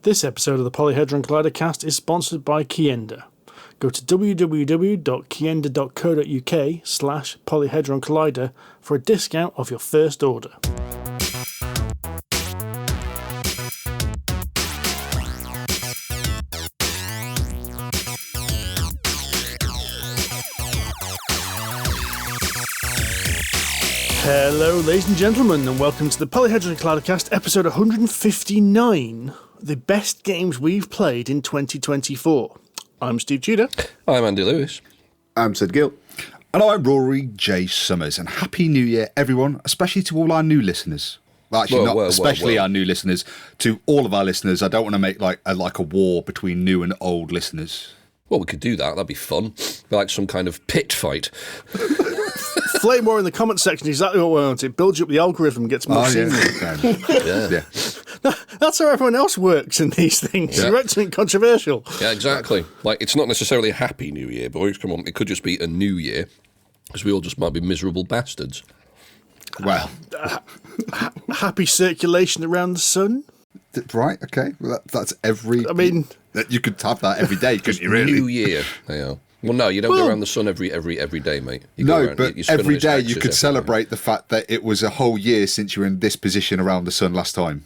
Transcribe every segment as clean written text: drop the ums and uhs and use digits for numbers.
This episode of the Polyhedron Collider cast is sponsored by Kienda. Go to www.kienda.co.uk/Polyhedron Collider for a discount off your first order. Hello, ladies and gentlemen, and welcome to the Polyhedron Collider cast, episode 159. The best games we've played in 2024. I'm Steve Tudor. I'm Andy Lewis. I'm Sid Gill. And I'm Rory J. Summers. And Happy New Year, everyone, especially to all our new listeners. Well, actually, especially our new listeners. To all of our listeners, I don't want to make like a war between new and old listeners. Well, we could do that. That'd be fun. Like some kind of pit fight. Flame war in the comment section is exactly what we want. It builds you up the algorithm, gets more senior. Yeah. That's how everyone else works in these things. Yeah. You're something controversial. Yeah, exactly. Like, it's not necessarily a happy new year, boys. Come on. It could just be a new year, because we all just might be miserable bastards. Well. Happy circulation around the sun? Right, okay. Well, that's every... I mean... You could have that every day, couldn't you, really? New year. Yeah. Well, no, you don't go around the sun every day, mate. But every day you could celebrate the fact that it was a whole year since you were in this position around the sun last time.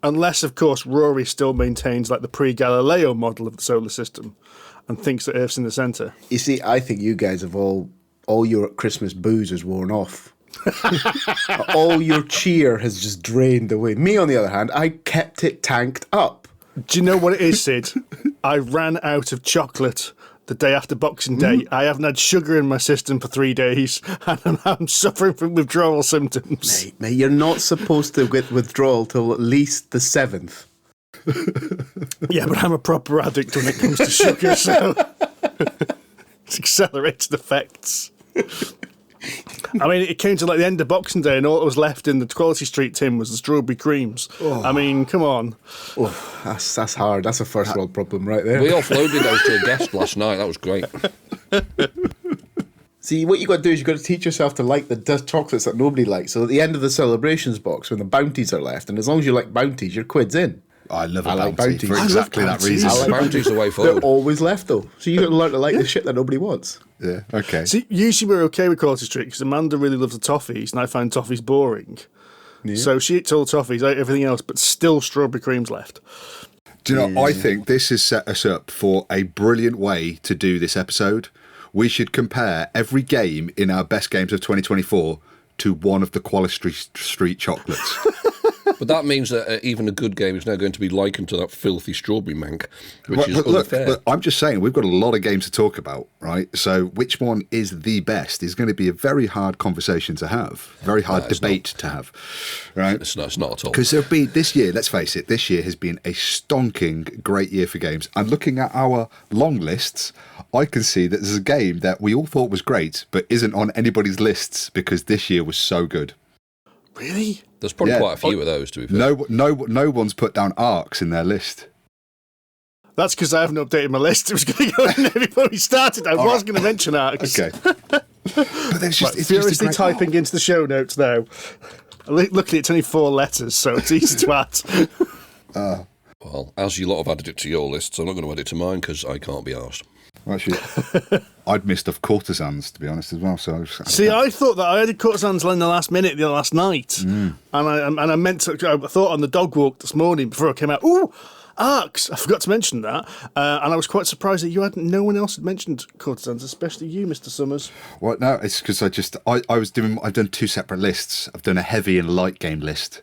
Unless, of course, Rory still maintains like the pre-Galileo model of the solar system and thinks that Earth's in the centre. You see, I think you guys have all your Christmas booze has worn off. All your cheer has just drained away. Me, on the other hand, I kept it tanked up. Do you know what it is, Sid? I ran out of chocolate the day after Boxing Day. I haven't had sugar in my system for 3 days, and I'm suffering from withdrawal symptoms. Mate, you're not supposed to get withdrawal till at least the 7th. Yeah, but I'm a proper addict when it comes to sugar, so it's accelerated effects. I mean, it came to like the end of Boxing Day, and all that was left in the Quality Street tin was the strawberry creams. Oh. I mean, come on. Oh, that's hard. That's a first world problem right there. We offloaded those to a guest last night. That was great. See, what you got to do is you got to teach yourself to like the chocolates that nobody likes. So at the end of the celebrations box, when the bounties are left, and as long as you like bounties, your quid's in. I love bounty for exactly that reason. I like bounties the way forward. They're always left, though. So you got to learn to like the shit that nobody wants. Yeah, okay. See, usually we're okay with Quality Street because Amanda really loves the toffees, and I find toffees boring. Yeah. So she eats all the toffees, ate everything else, but still strawberry creams left. Do you know, I think this has set us up for a brilliant way to do this episode. We should compare every game in our best games of 2024 to one of the Quality Street chocolates. But that means that even a good game is now going to be likened to that filthy strawberry mank, which is unfair. Look, I'm just saying, we've got a lot of games to talk about, right? So which one is the best is going to be a very hard conversation to have, very hard debate to have, right? It's not at all. Because this year, let's face it, this year has been a stonking great year for games. And looking at our long lists, I can see that there's a game that we all thought was great, but isn't on anybody's lists because this year was so good. Really? There's probably quite a few of those, to be fair. No one's put down Arcs in their list. That's because I haven't updated my list. It was going to go in there before we started. I was going to mention Arcs. Okay. But it's furiously typing into the show notes now. Luckily, it's only 4 letters, so it's easy to add. Well, as you lot have added it to your lists, I'm not going to add it to mine because I can't be arsed. Actually, I'd missed off Courtesans, to be honest, as well. So I thought that I added Courtesans in the last minute, the last night, and I meant to. I thought on the dog walk this morning before I came out. Ooh, Arcs! I forgot to mention that, and I was quite surprised that no one else had mentioned Courtesans, especially you, Mr. Summers. Well, no, it's because I've done 2 separate lists. I've done a heavy and light game list,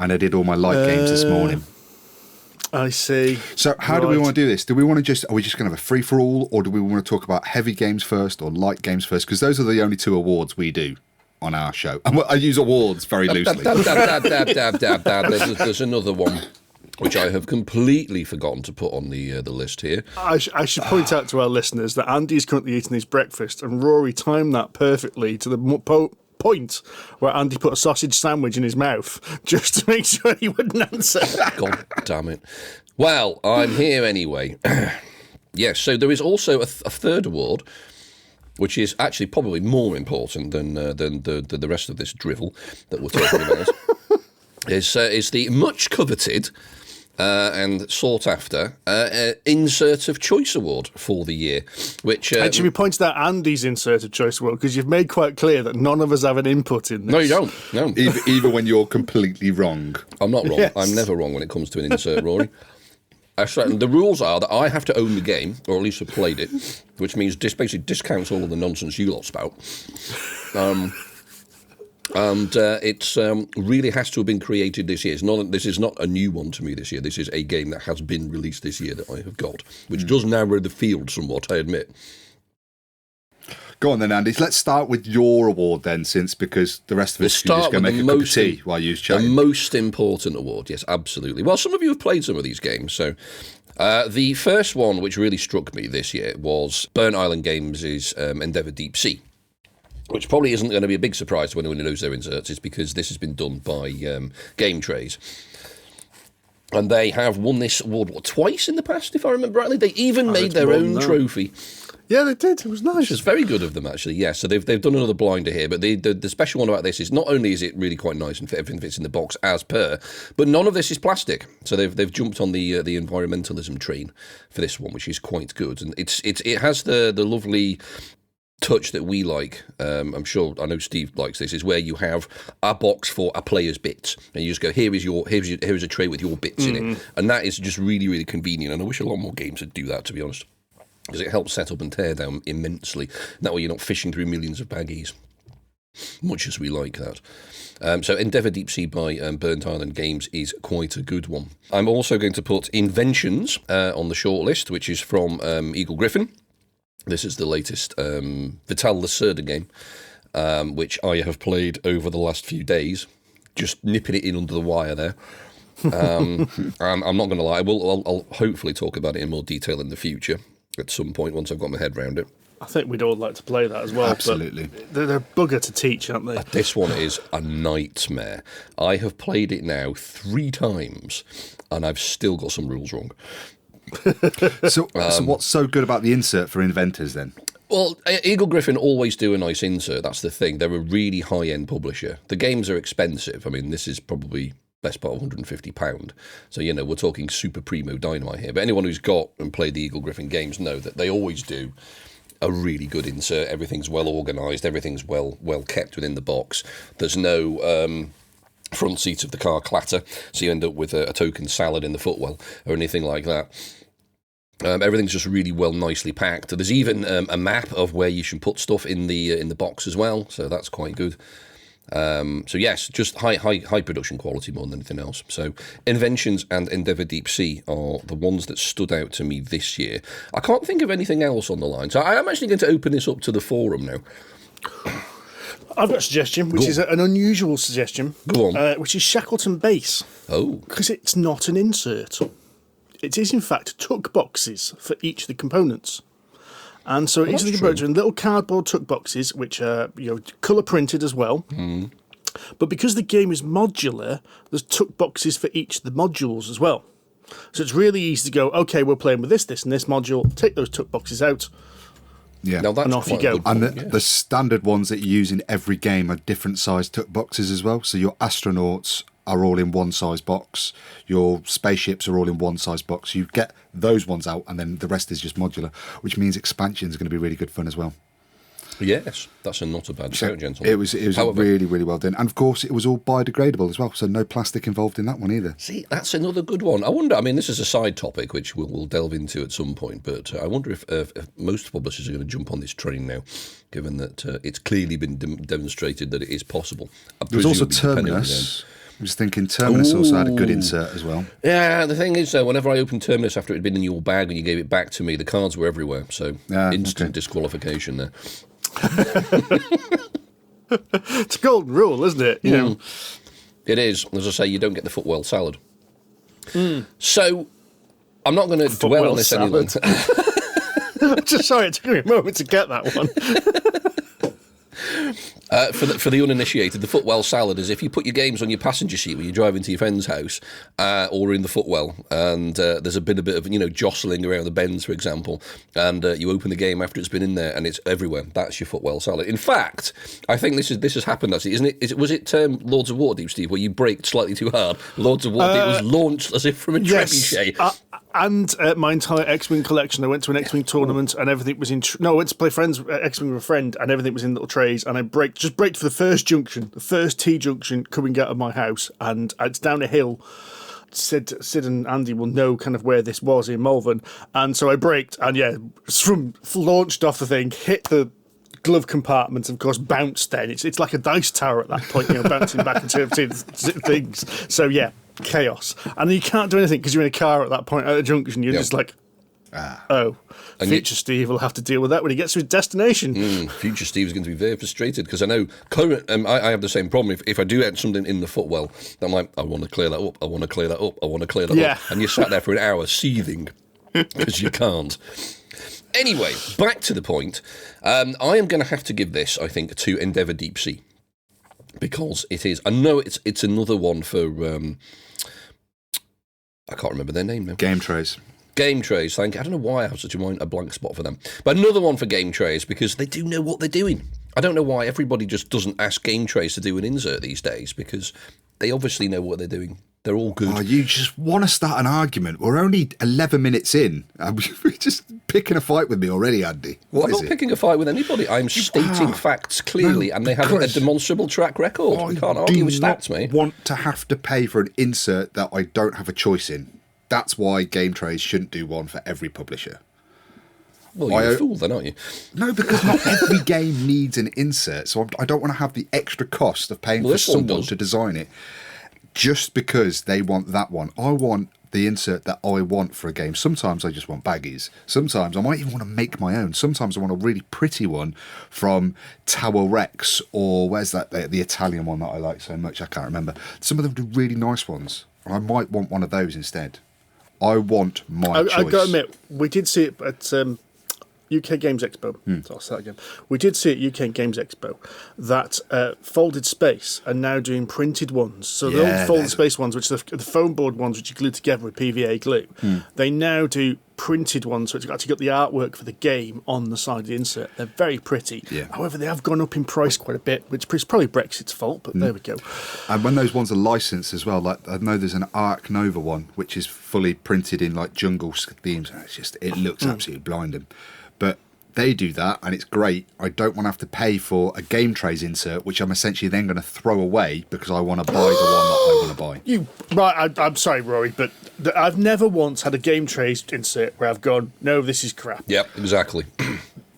and I did all my light games this morning. I see. So how do we want to do this? Are we just going to have a free-for-all, or do we want to talk about heavy games first or light games first? Because those are the only 2 awards we do on our show. And I use awards very loosely. There's another one, which I have completely forgotten to put on the list here. I should point out to our listeners that Andy's currently eating his breakfast, and Rory timed that perfectly to the point where Andy put a sausage sandwich in his mouth just to make sure he wouldn't answer. God damn it. Well, I'm here anyway. Yes, so there is also a third award, which is actually probably more important than the rest of this drivel that we're talking about. is the much coveted and sought after Insert of Choice Award for the year, which... Should we point out Andy's Insert of Choice Award, because you've made quite clear that none of us have an input in this. No, you don't. No. Even when you're completely wrong. I'm not wrong. Yes. I'm never wrong when it comes to an insert, Rory. The rules are that I have to own the game, or at least have played it, which means basically discounts all of the nonsense you lot spout. It's really has to have been created this year. This is not a new one to me this year. This is a game that has been released this year that I have got, which does narrow the field somewhat, I admit. Go on then, Andy. Let's start with your award then, because the rest of us can just go make a cup of tea while you chat. The most important award, yes, absolutely. Well, some of you have played some of these games, so... the first one, which really struck me this year, was Burnt Island Games' Endeavour Deep Sea, which probably isn't going to be a big surprise to anyone who knows their inserts, is because this has been done by Game Trays. And they have won this award, twice in the past, if I remember rightly. They even made their own trophy. Yeah, they did. It was nice. Which is very good of them, actually. Yeah, so they've done another blinder here, but the special one about this is not only is it really quite nice and everything fits in the box as per, but none of this is plastic. So they've jumped on the environmentalism train for this one, which is quite good, and it has the lovely touch that we like. I know Steve likes this. Is where you have a box for a player's bits, and you just go, here's a tray with your bits in it, and that is just really, really convenient. And I wish a lot more games would do that, to be honest, because it helps set up and tear down immensely. That way you're not fishing through millions of baggies, much as we like that. So Endeavour Deep Sea by Burnt Island Games is quite a good one. I'm also going to put Inventions on the shortlist, which is from Eagle Griffin. This is the latest Vital Lacerda game, which I have played over the last few days, just nipping it in under the wire there. I'm not going to lie, I'll hopefully talk about it in more detail in the future at some point once I've got my head around it. I think we'd all like to play that as well. Absolutely. But they're a bugger to teach, aren't they? This one is a nightmare. I have played it now 3 times, and I've still got some rules wrong. So what's so good about the insert for inventors then? Well, Eagle Griffin always do a nice insert. That's the thing. They're a really high-end publisher. The games are expensive. I mean, this is probably best part of £150. So, we're talking super primo dynamite here. But anyone who's got and played the Eagle Griffin games know that they always do a really good insert. Everything's well organised. Everything's well kept within the box. There's no... front seat of the car clatter, so you end up with a token salad in the footwell or anything like that. Everything's just really well, nicely packed. There's even a map of where you should put stuff in the box as well, so that's quite good. So yes, just high production quality more than anything else. So Inventions and Endeavour Deep Sea are the ones that stood out to me this year. I can't think of anything else on the line, so I am actually going to open this up to the forum now. I've got a suggestion, which is an unusual suggestion. Go on. Which is Shackleton Base. Oh. Because it's not an insert. It is, in fact, tuck boxes for each of the components. And so each of the components are in little cardboard tuck boxes, which are colour printed as well. Mm. But because the game is modular, there's tuck boxes for each of the modules as well. So it's really easy to go, okay, we're playing with this, and this module, take those tuck boxes out. Yeah, now that's and off you go. And the standard ones that you use in every game are different sized tuck boxes as well. So your astronauts are all in one size box. Your spaceships are all in one size box. You get those ones out, and then the rest is just modular, which means expansion is going to be really good fun as well. Yes, that's not a bad shout, gentlemen. It was really, really well done. And of course, it was all biodegradable as well, so no plastic involved in that one either. See, that's another good one. I wonder, this is a side topic, which we'll delve into at some point, but I wonder if most publishers are going to jump on this train now, given that it's clearly been demonstrated that it is possible. There was also Terminus. I was thinking Terminus also had a good insert as well. Yeah, the thing is, whenever I opened Terminus after it had been in your bag and you gave it back to me, the cards were everywhere, so instant disqualification there. It's a golden rule, isn't it? You know. It is. As I say, you don't get the footwell salad. So, I'm not going to dwell on this any longer. Just sorry, it took me a moment to get that one. For the uninitiated, the footwell salad is if you put your games on your passenger seat when you drive into your friend's house, or in the footwell, and there's been a bit of jostling around the bends, for example, and you open the game after it's been in there and it's everywhere. That's your footwell salad. In fact, I think this has happened actually, isn't it? Was it Lords of Waterdeep, Steve, where you braked slightly too hard? Lords of Waterdeep was launched as if from a trebuchet. And my entire X-Wing collection. I went to an X-Wing tournament and everything was in... I went to play X-Wing with a friend and everything was in little trays, and I braked for the first junction, the first T-junction coming out of my house, and it's down a hill. Sid and Andy will know kind of where this was in Malvern, and so I braked and launched off the thing, hit the glove compartment, of course, bounced then. It's like a dice tower at that point, bouncing back into things. So yeah, chaos. And you can't do anything because you're in a car at that point at a junction. You're just like, and future Steve will have to deal with that when he gets to his destination. Future Steve's going to be very frustrated because I know I have the same problem. If I do get something in the footwell, I'm like, I want to clear that up, I want to clear that up, I want to clear that up. And you're sat there for an hour seething because you can't. Anyway, back to the point. I am going to have to give this, I think, to Endeavour Deep Sea. Because it is... I know it's another one for... I can't remember their name now. Game Trays. Game Trays, thank you. I don't know why I have such a blank spot for them. But another one for Game Trays, because they do know what they're doing. I don't know why everybody just doesn't ask Game Trays to do an insert these days, because they obviously know what they're doing. They're all good. Oh, you just want to start an argument. We're only 11 minutes in. You're just picking a fight with me already, Andy. I'm not picking a fight with anybody. I'm stating facts clearly, and they have a demonstrable track record. We can't argue with stats, mate. I want to have to pay for an insert that I don't have a choice in. That's why Game Trays shouldn't do one for every publisher. Well, you're a fool then, aren't you? No, because not every game needs an insert, so I don't want to have the extra cost of paying for someone to design it just because they want that one. I want the insert that I want for a game. Sometimes I just want baggies. Sometimes I might even want to make my own. Sometimes I want a really pretty one from Tower Rex, or where's that, the Italian one that I like so much? I can't remember. Some of them do really nice ones. I might want one of those instead. I want my choice. I've got to admit, we did see it at UK Games Expo. So I'll start again. We did see at UK Games Expo that Folded Space are now doing printed ones. So the old Folded Space ones, which are the foam board ones, which you glue together with PVA glue, they now do printed ones, so it's actually got the artwork for the game on the side of the insert. They're very pretty. Yeah. However, they have gone up in price quite a bit, which is probably Brexit's fault, but there we go. And when those ones are licensed as well, like I know there's an Arc Nova one, which is fully printed in like jungle themes. It looks absolutely blinding. But they do that, and it's great. I don't want to have to pay for a Game Trays insert, which I'm essentially then going to throw away because I want to buy the one that I want to buy. I'm sorry, Rory, but I've never once had a Game Trays insert where I've gone, no, this is crap. Yep, exactly.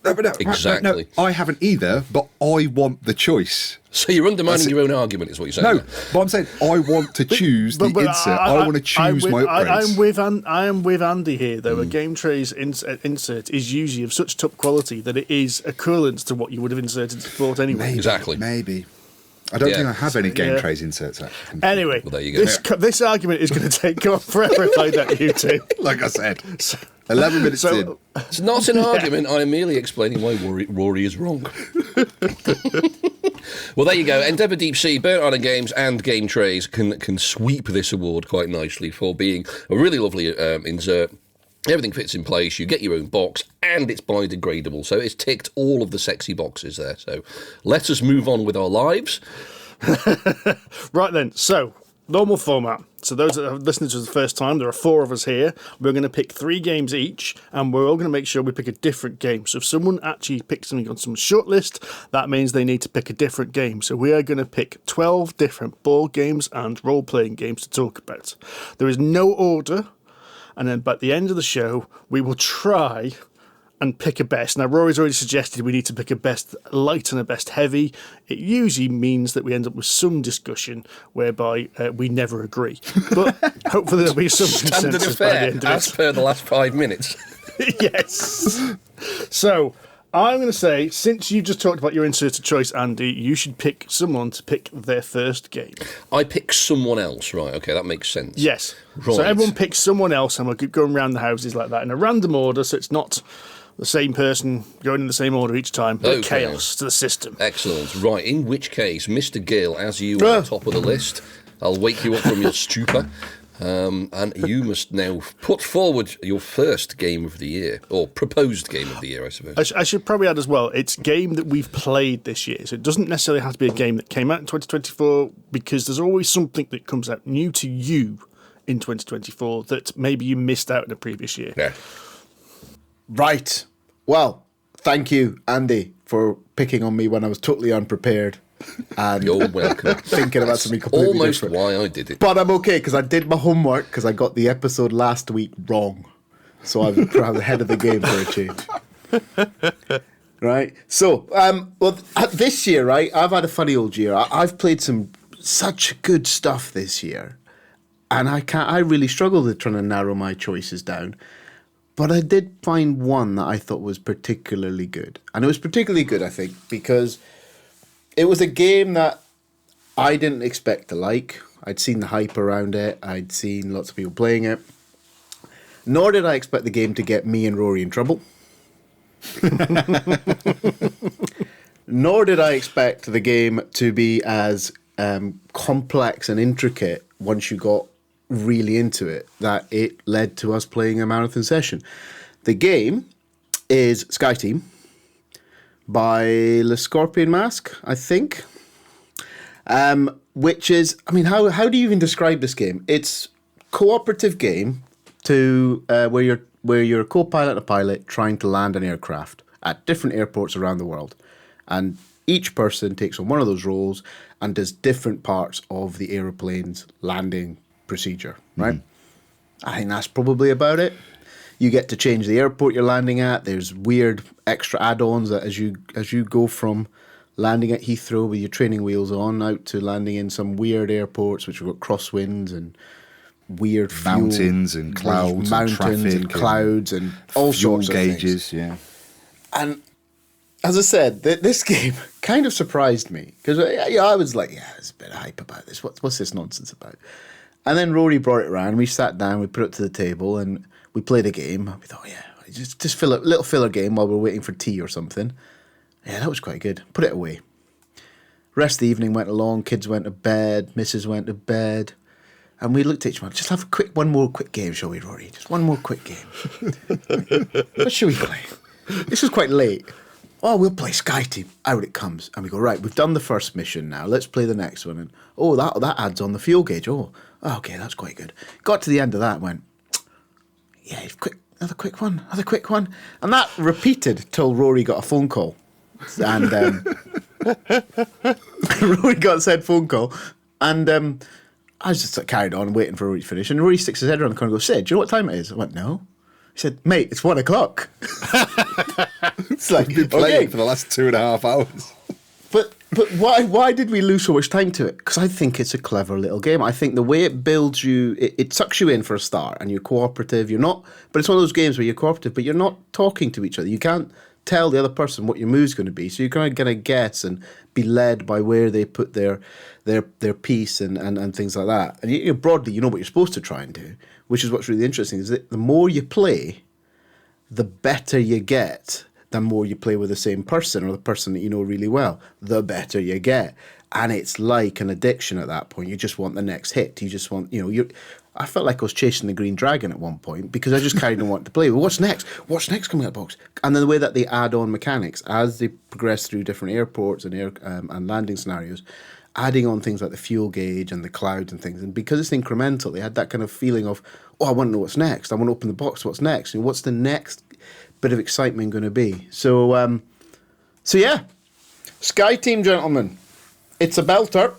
No, I haven't either, but I want the choice. So you're undermining your own argument, is what you're saying. No, but I'm saying I want to choose the insert. I want to choose my upgrades. I am with Andy here, though. A Game Trays insert is usually of such top quality that it is equivalent to what you would have inserted to sport anyway. Maybe. I don't think I have any Game Trays inserts, actually. Anyway, well, there you go. This argument is going to take on forever if I let you two. Like I said, 11 minutes in. It's not an argument. I am merely explaining why Rory is wrong. Well, there you go. Endeavour Deep Sea, Burnt Island Games and Game Trays can sweep this award quite nicely for being a really lovely insert. Everything fits in place, you get your own box, and it's biodegradable. So it's ticked all of the sexy boxes there. So let us move on with our lives. Right then, so normal format. So those that have listened to us the first time, there are 4 of us here. We're going to pick 3 games each, and we're all going to make sure we pick a different game. So if someone actually picks something on some shortlist, that means they need to pick a different game. So we are going to pick 12 different board games and role-playing games to talk about. There is no order. And then by the end of the show, we will try and pick a best. Now, Rory's already suggested we need to pick a best light and a best heavy. It usually means that we end up with some discussion whereby we never agree. But hopefully there'll be some consensus by the end of it. As per the last 5 minutes. Yes. So I'm going to say, since you just talked about your inserted choice, Andy, you should pick someone to pick their first game. I pick someone else, right? Okay, that makes sense. Yes. Right. So everyone picks someone else, and we're going around the houses like that in a random order, so it's not the same person going in the same order each time. But Okay. chaos to the system. Excellent. Right, in which case, Mr. Gill, as you are top of the list, I'll wake you up from your stupor. And you must now put forward your first game of the year, or proposed game of the year, I suppose. I should probably add as well, it's a game that we've played this year. So it doesn't necessarily have to be a game that came out in 2024, because there's always something that comes out new to you in 2024 that maybe you missed out in the previous year. Yeah. Right. Well, thank you, Andy, for picking on me when I was totally unprepared. And You're welcome. thinking about something completely Almost different. why I did it. But I'm okay, because I did my homework, because I got the episode last week wrong. So I was ahead of the game for a change. Right? So, this year, right, I've had a funny old year. I've played such good stuff this year. And I really struggled with trying to narrow my choices down. But I did find one that I thought was particularly good. And it was particularly good, I think, because it was a game that I didn't expect to like. I'd seen the hype around it. I'd seen lots of people playing it. Nor did I expect the game to get me and Rory in trouble. Nor did I expect the game to be as complex and intricate once you got really into it, that it led to us playing a marathon session. The game is Sky Team by Le Scorpion Mask, I think. Which is, I mean, how do you even describe this game? It's cooperative game to where you're a co-pilot and a pilot trying to land an aircraft at different airports around the world. And each person takes on one of those roles and does different parts of the aeroplane's landing procedure, right? I think that's probably about it. You get to change the airport you're landing at. There's weird extra add-ons that as you go from landing at Heathrow with your training wheels on out to landing in some weird airports which have got crosswinds and weird mountains and clouds, and clouds and all sorts of gauges, things. yeah. And as I said, this game kind of surprised me because I was like, yeah, there's a bit of hype about this. What's this nonsense about? And then Rory brought it around. We sat down, we put it to the table, and we played a game. We thought, yeah, just fill a little filler game while we're waiting for tea or something. Yeah, that was quite good. Put it away. Rest of the evening went along. Kids went to bed. Mrs. went to bed. And we looked at each other. Just have one more quick game, shall we, Rory? Just one more quick game. What should we play? This was quite late. Oh, we'll play Sky Team. Out it comes. And we go, right, we've done the first mission now. Let's play the next one. And oh, that adds on the fuel gauge. Oh, okay, that's quite good. Got to the end of that and went, yeah, another quick one. And that repeated till Rory got a phone call. And Rory got said phone call. And I was just carried on waiting for Rory to finish. And Rory sticks his head around the corner and goes, Sid, do you know what time it is? I went, no. He said, mate, it's 1 o'clock. It's like, You've been playing for the last 2.5 hours. But why did we lose so much time to it? Because I think it's a clever little game. I think the way it builds you, it sucks you in for a start, and you're cooperative. You're not, but it's one of those games where you're cooperative, but you're not talking to each other. You can't tell the other person what your move's going to be, so you're kind of going to guess and be led by where they put their piece and things like that. And you broadly, you know what you're supposed to try and do, which is what's really interesting. Is that the more you play, the better you get. The more you play with the same person or the person that you know really well, the better you get. And it's like an addiction at that point. You just want the next hit. You just want, I felt like I was chasing the green dragon at one point because I just carried on wanting to play. Well, what's next? What's next coming out of the box? And then the way that they add on mechanics as they progress through different airports and landing scenarios, adding on things like the fuel gauge and the clouds and things. And because it's incremental, they had that kind of feeling of, I want to know what's next. I want to open the box. What's next? And what's the next bit of excitement going to be? So yeah, Sky Team, gentlemen, it's a belter,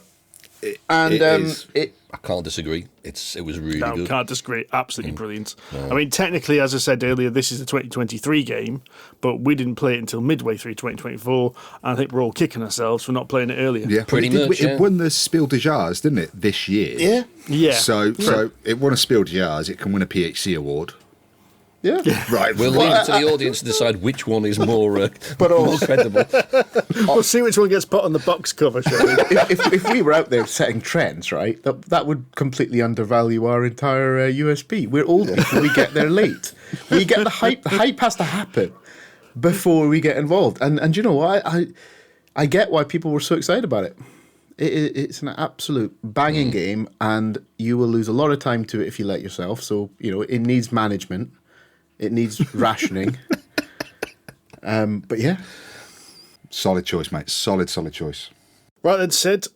I can't disagree. It was really good. Can't disagree. Absolutely brilliant. I mean, technically, as I said earlier, this is a 2023 game, but we didn't play it until midway through 2024, and I think we're all kicking ourselves for not playing it earlier. Yeah, pretty much. It won the Spiel des Jahres, didn't it, this year? Yeah. So it won a Spiel des Jahres. It can win a PHC award. Yeah. Right. We'll leave it to the audience to decide which one is more credible. We'll see which one gets put on the box cover, shall we? if we were out there setting trends, right, that would completely undervalue our entire USP. We're old people. We get there late. We get the hype. The hype has to happen. before we get involved. And you know what? I get why people were so excited about it. It's an absolute banging game, and you will lose a lot of time to it if you let yourself. So, it needs management. It needs rationing. But yeah. Solid choice, mate. Solid choice. Right then, Sid.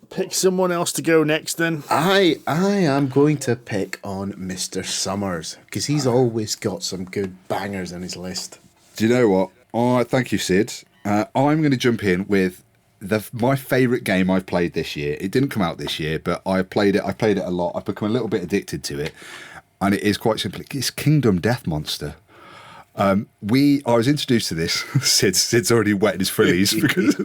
Pick someone else to go next then. I am going to pick on Mr. Summers, because he's always got some good bangers on his list. Do you know what? Thank you, Sid. I'm going to jump in with my favourite game I've played this year. It didn't come out this year, but I played it a lot. I've become a little bit addicted to it. And it is quite simply, it's Kingdom Death Monster. I was introduced to this. Sid's already wetting his frillies because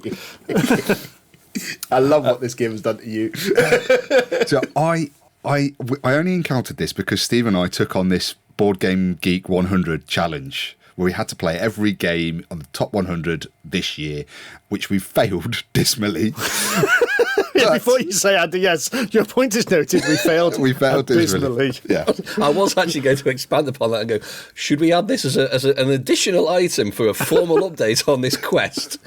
I love what this game has done to you. So I only encountered this because Steve and I took on this Board Game Geek 100 challenge where we had to play every game on the top 100 this year, which we failed dismally. Before you say, Andy, yes, your point is noted. We failed. We failed dismally. Yeah, I was actually going to expand upon that and go, should we add this as an additional item for a formal update on this quest?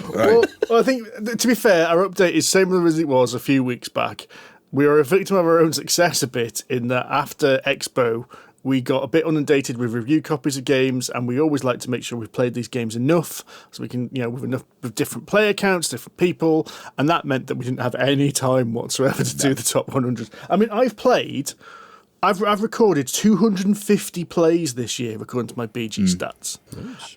Right. Well, I think, to be fair, our update is similar as it was a few weeks back. We are a victim of our own success a bit in that after Expo, we got a bit inundated with review copies of games, and we always like to make sure we've played these games enough so we can, with different player counts, different people, and that meant that we didn't have any time whatsoever to do the top 100. I mean, I've recorded 250 plays this year according to my BG stats,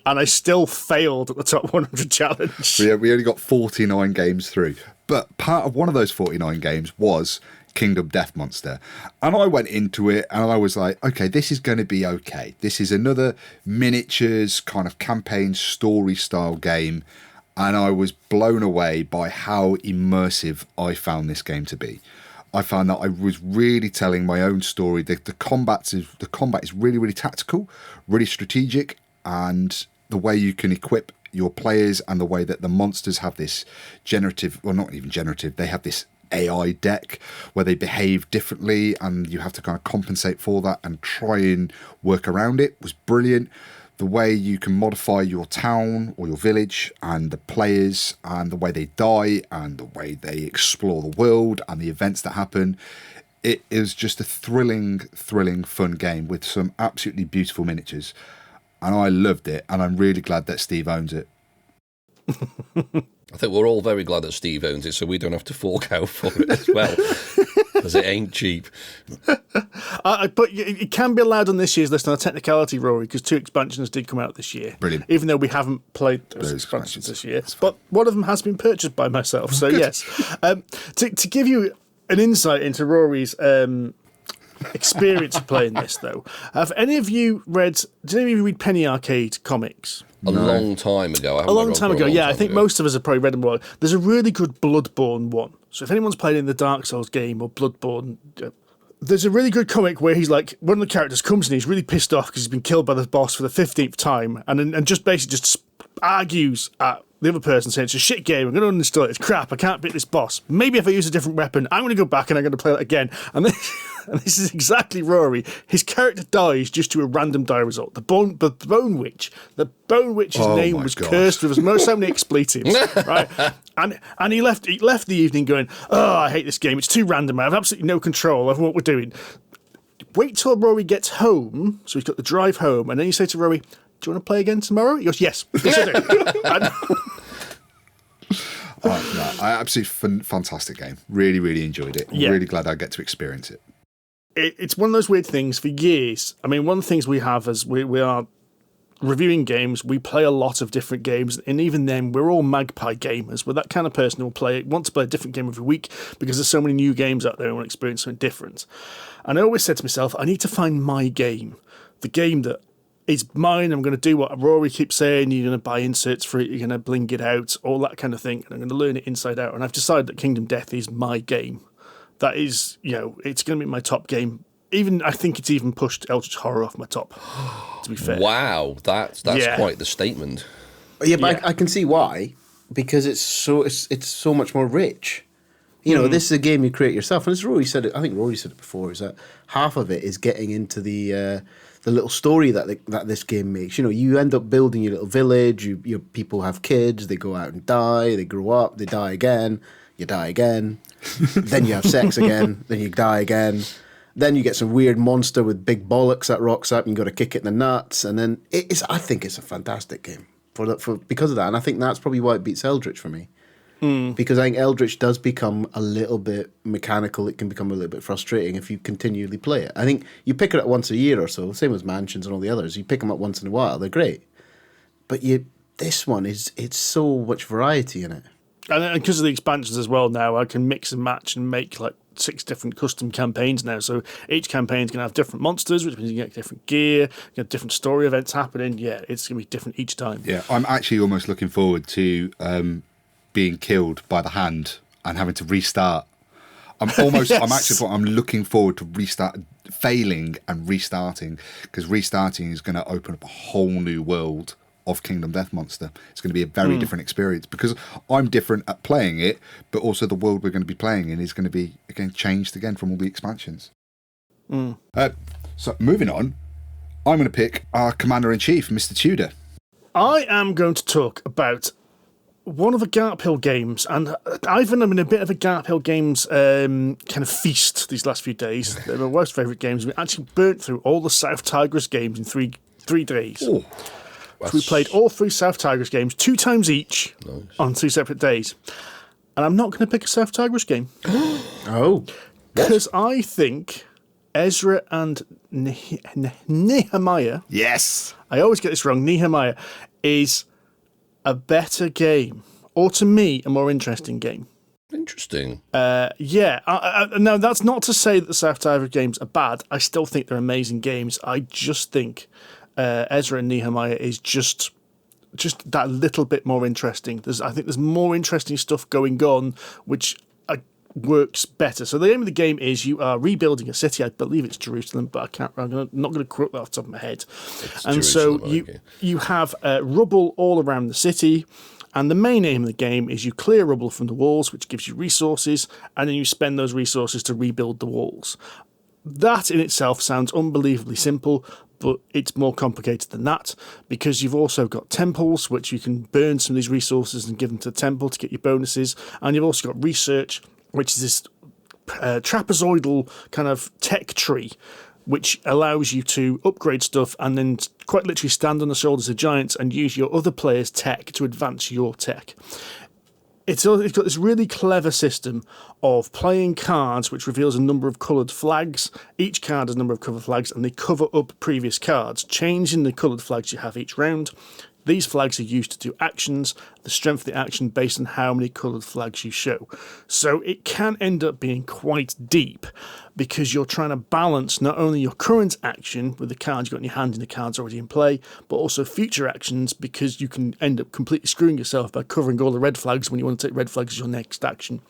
and I still failed at the top 100 challenge. So we only got 49 games through, but part of one of those 49 games was Kingdom Death Monster, and I went into it and I was like, okay, this is going to be okay. This is another miniatures kind of campaign story style game, and I was blown away by how immersive I found this game to be. I found that I was really telling my own story. The combat is really, really tactical, really strategic, and the way you can equip your players and the way that the monsters have this not even generative, they have this AI deck where they behave differently, and you have to kind of compensate for that and try and work around it was brilliant. The way you can modify your town or your village and the players and the way they die and the way they explore the world and the events that happen. It is just a thrilling, fun game with some absolutely beautiful miniatures. And I loved it, and I'm really glad that Steve owns it. I think we're all very glad that Steve owns it, so we don't have to fork out for it as well, because it ain't cheap. But it can be allowed on this year's list on a technicality, Rory, because 2 expansions did come out this year. Brilliant. Even though we haven't played those expansions this year. But one of them has been purchased by myself, so yes. To give you an insight into Rory's experience of playing this, though, did any of you read Penny Arcade comics? A long time ago. I think most of us have probably read them all. There's a really good Bloodborne one. So if anyone's played in the Dark Souls game or Bloodborne, there's a really good comic where he's like, one of the characters comes and he's really pissed off because he's been killed by the boss for the 15th time, and just basically just argues at the other person saying, it's a shit game, I'm going to uninstall it, it's crap, I can't beat this boss. Maybe if I use a different weapon, I'm going to go back and I'm going to play that again. And this is exactly Rory. His character dies just to a random die result. The Bone Witch's name was cursed with so many expletives, right? And he left the evening going, oh, I hate this game, it's too random, I have absolutely no control over what we're doing. Wait till Rory gets home, so he's got the drive home, and then you say to Rory, do you want to play again tomorrow? He goes, yes I do. I absolutely fantastic game. Really, really enjoyed it. Yeah. Really glad I get to experience it. It's one of those weird things for years. I mean, one of the things we have as we are reviewing games, we play a lot of different games, and even then, we're all magpie gamers. We're that kind of person who will want to play a different game every week because there's so many new games out there and want to experience something different. And I always said to myself, I need to find my game, the game that is mine. I'm going to do what Rory keeps saying. You're going to buy inserts for it. You're going to bling it out, all that kind of thing. And I'm going to learn it inside out. And I've decided that Kingdom Death is my game. That is, it's going to be my top game. I think it's even pushed Eldritch Horror off my top, to be fair. Wow, that's quite the statement. Yeah, but I can see why, because it's so much more rich. You know, this is a game you create yourself, and as Rory said it, I think Rory said it before, is that half of it is getting into the little story that this game makes. You know, you end up building your little village. Your people have kids. They go out and die. They grow up. They die again. You die again. Then you have sex again. Then you die again. Then you get some weird monster with big bollocks that rocks up, and you got to kick it in the nuts. And then I think it's a fantastic game because of that. And I think that's probably why it beats Eldritch for me. Because I think Eldritch does become a little bit mechanical. It can become a little bit frustrating if you continually play it. I think you pick it up once a year or so, same as Mansions and all the others. You pick them up once in a while, they're great. But this one it's so much variety in it. And because of the expansions as well now, I can mix and match and make like 6 different custom campaigns now. So each campaign's going to have different monsters, which means you get different gear, you get different story events happening. Yeah, it's going to be different each time. Yeah, I'm actually almost looking forward to being killed by the hand and having to restart. I'm looking forward to failing and restarting, because restarting is going to open up a whole new world of Kingdom Death Monster. It's going to be a very different experience, because I'm different at playing it, but also the world we're going to be playing in is going to be again changed again from all the expansions. So moving on, I'm going to pick our Commander-in-Chief, Mr. Tudor. I am going to talk about one of the Garp Hill games, and I've been in a bit of a Garp Hill games kind of feast these last few days. They're my worst favourite games. We actually burnt through all the South Tigris games in three days. Oh, so we played all 3 South Tigris games 2 times each on 2 separate days. And I'm not going to pick a South Tigris game. Oh. Because I think Ezra and Nehemiah... Yes! I always get this wrong. Nehemiah is a better game, or to me, a more interesting game. Interesting. Yeah. Now, that's not to say that the South Tigris games are bad. I still think they're amazing games. I just think Ezra and Nehemiah is just that little bit more interesting. I think there's more interesting stuff going on, which works better. So the aim of the game is you are rebuilding a city. I believe it's Jerusalem, but I'm not going to quote that off the top of my head. It's and Jerusalem, so you have rubble all around the city, and the main aim of the game is you clear rubble from the walls, which gives you resources, and then you spend those resources to rebuild the walls. That in itself sounds unbelievably simple, but it's more complicated than that, because you've also got temples, which you can burn some of these resources and give them to the temple to get your bonuses, and you've also got research, which is this trapezoidal kind of tech tree, which allows you to upgrade stuff and then quite literally stand on the shoulders of giants and use your other players' tech to advance your tech. It's got this really clever system of playing cards, which reveals a number of coloured flags. Each card has a number of coloured flags, and they cover up previous cards, changing the coloured flags you have each round. These flags are used to do actions, the strength of the action based on how many coloured flags you show. So it can end up being quite deep, because you're trying to balance not only your current action with the cards you've got in your hand and the cards already in play, but also future actions, because you can end up completely screwing yourself by covering all the red flags when you want to take red flags as your next action.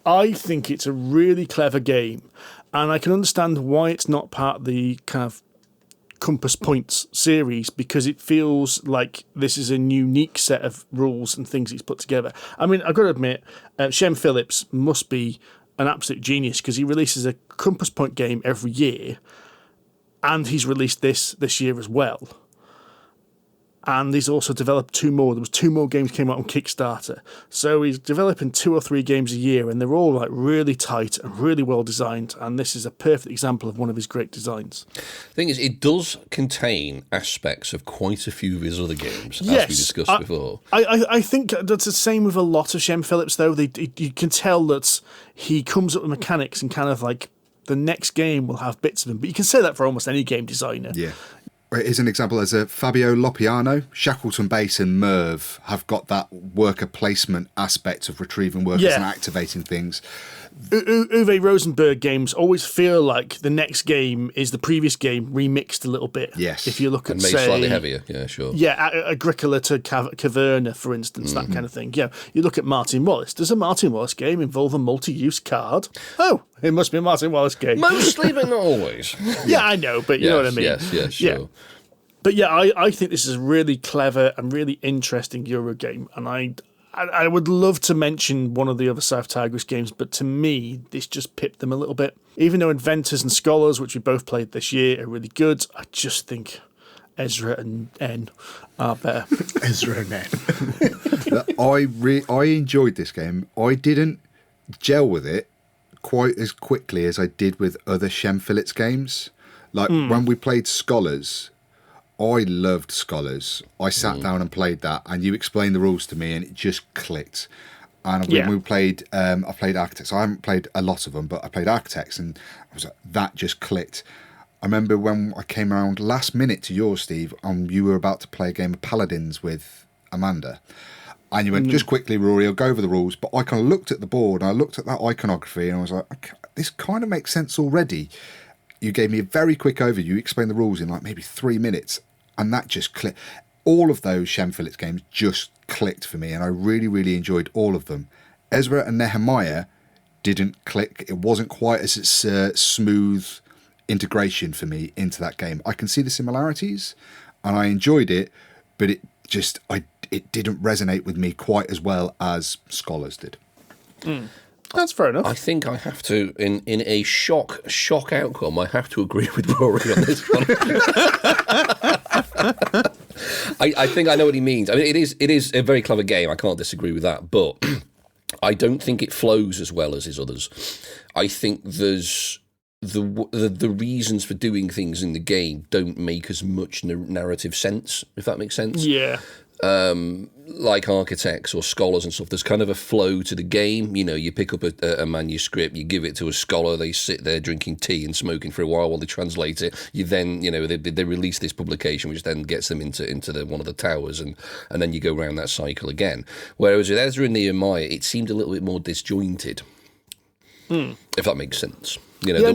I think it's a really clever game, and I can understand why it's not part of the kind of Compass Points series, because it feels like this is a unique set of rules and things he's put together. I mean, I've got to admit, Shem Phillips must be an absolute genius, because he releases a Compass Point game every year, and he's released this year as well. And he's also developed 2 more. There was 2 more games came out on Kickstarter. So he's developing 2 or 3 games a year, and they're all like really tight and really well designed. And this is a perfect example of one of his great designs. The thing is, it does contain aspects of quite a few of his other games, yes, as we discussed before. I think that's the same with a lot of Shem Phillips, though. You can tell that he comes up with mechanics and kind of like the next game will have bits of him. But you can say that for almost any game designer. Yeah. Here's an example. As Fabio Lopiano, Shackleton Base and Merv have got that worker placement aspect of retrieving workers and activating things. Uwe Rosenberg games always feel like the next game is the previous game remixed a little bit. Yes. If you look at, and made say, slightly heavier. Yeah, sure. Yeah, Agricola to Caverna, for instance, that kind of thing. Yeah, you look at Martin Wallace. Does a Martin Wallace game involve a multi-use card? Oh, it must be a Martin Wallace game. Mostly, but not always. Yeah, I know, but you know what I mean. Yes, sure. Yeah. But yeah, I think this is a really clever and really interesting Euro game, and I would love to mention one of the other South Tigris games, but to me, this just pipped them a little bit. Even though Inventors and Scholars, which we both played this year, are really good, I just think Ezra and N are better. Ezra and N. I enjoyed this game. I didn't gel with it quite as quickly as I did with other Shem Phillips games. Like when we played Scholars, I loved Scholars. I sat down and played that, and you explained the rules to me, and it just clicked. And when we played, I played Architects. I haven't played a lot of them, but I played Architects, and I was like, that just clicked. I remember when I came around last minute to yours, Steve, and you were about to play a game of Paladins with Amanda. And you went, just quickly, Rory, I'll go over the rules. But I kind of looked at the board, and I looked at that iconography, and I was like, okay, this kind of makes sense already. You gave me a very quick overview. You explained the rules in like maybe 3 minutes. And that just clicked. All of those Shem Phillips games just clicked for me, and I really, really enjoyed all of them. Ezra and Nehemiah didn't click. It wasn't quite as smooth integration for me into that game. I can see the similarities, and I enjoyed it, but it didn't resonate with me quite as well as Scholars did. That's fair enough. I think I have to, in a shock outcome, I have to agree with Rory on this one. I think I know what he means. I mean, it is a very clever game. I can't disagree with that, but I don't think it flows as well as his others. I think there's the reasons for doing things in the game don't make as much narrative sense, if that makes sense. Yeah. Like Architects or Scholars and stuff, there's kind of a flow to the game. You know, you pick up a manuscript, you give it to a scholar, they sit there drinking tea and smoking for a while they translate it. You then, you know, they release this publication, which then gets them into one of the towers, and then you go around that cycle again. Whereas with Ezra and Nehemiah, it seemed a little bit more disjointed, if that makes sense. You know, yeah,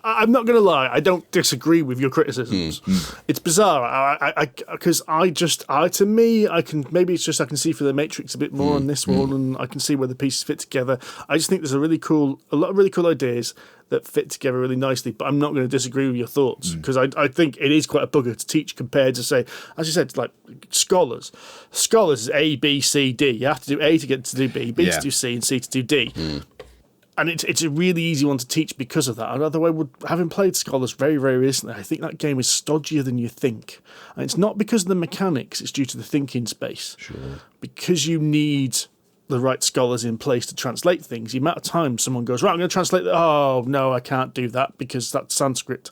I'm not going to lie. I don't disagree with your criticisms. It's bizarre. Because to me, I can see through the matrix a bit more on this one, and I can see where the pieces fit together. I just think there's a lot of really cool ideas that fit together really nicely. But I'm not going to disagree with your thoughts, because I think it is quite a bugger to teach compared to, say, as you said, like Scholars. Scholars is A, B, C, D. You have to do A to get to do B, B to do C, and C to do D. And it's a really easy one to teach because of that. And having played Scholars very, very recently, I think that game is stodgier than you think. And it's not because of the mechanics, it's due to the thinking space. Sure. Because you need the right scholars in place to translate things, the amount of time someone goes, right, I'm going to translate that. Oh, no, I can't do that because that's Sanskrit.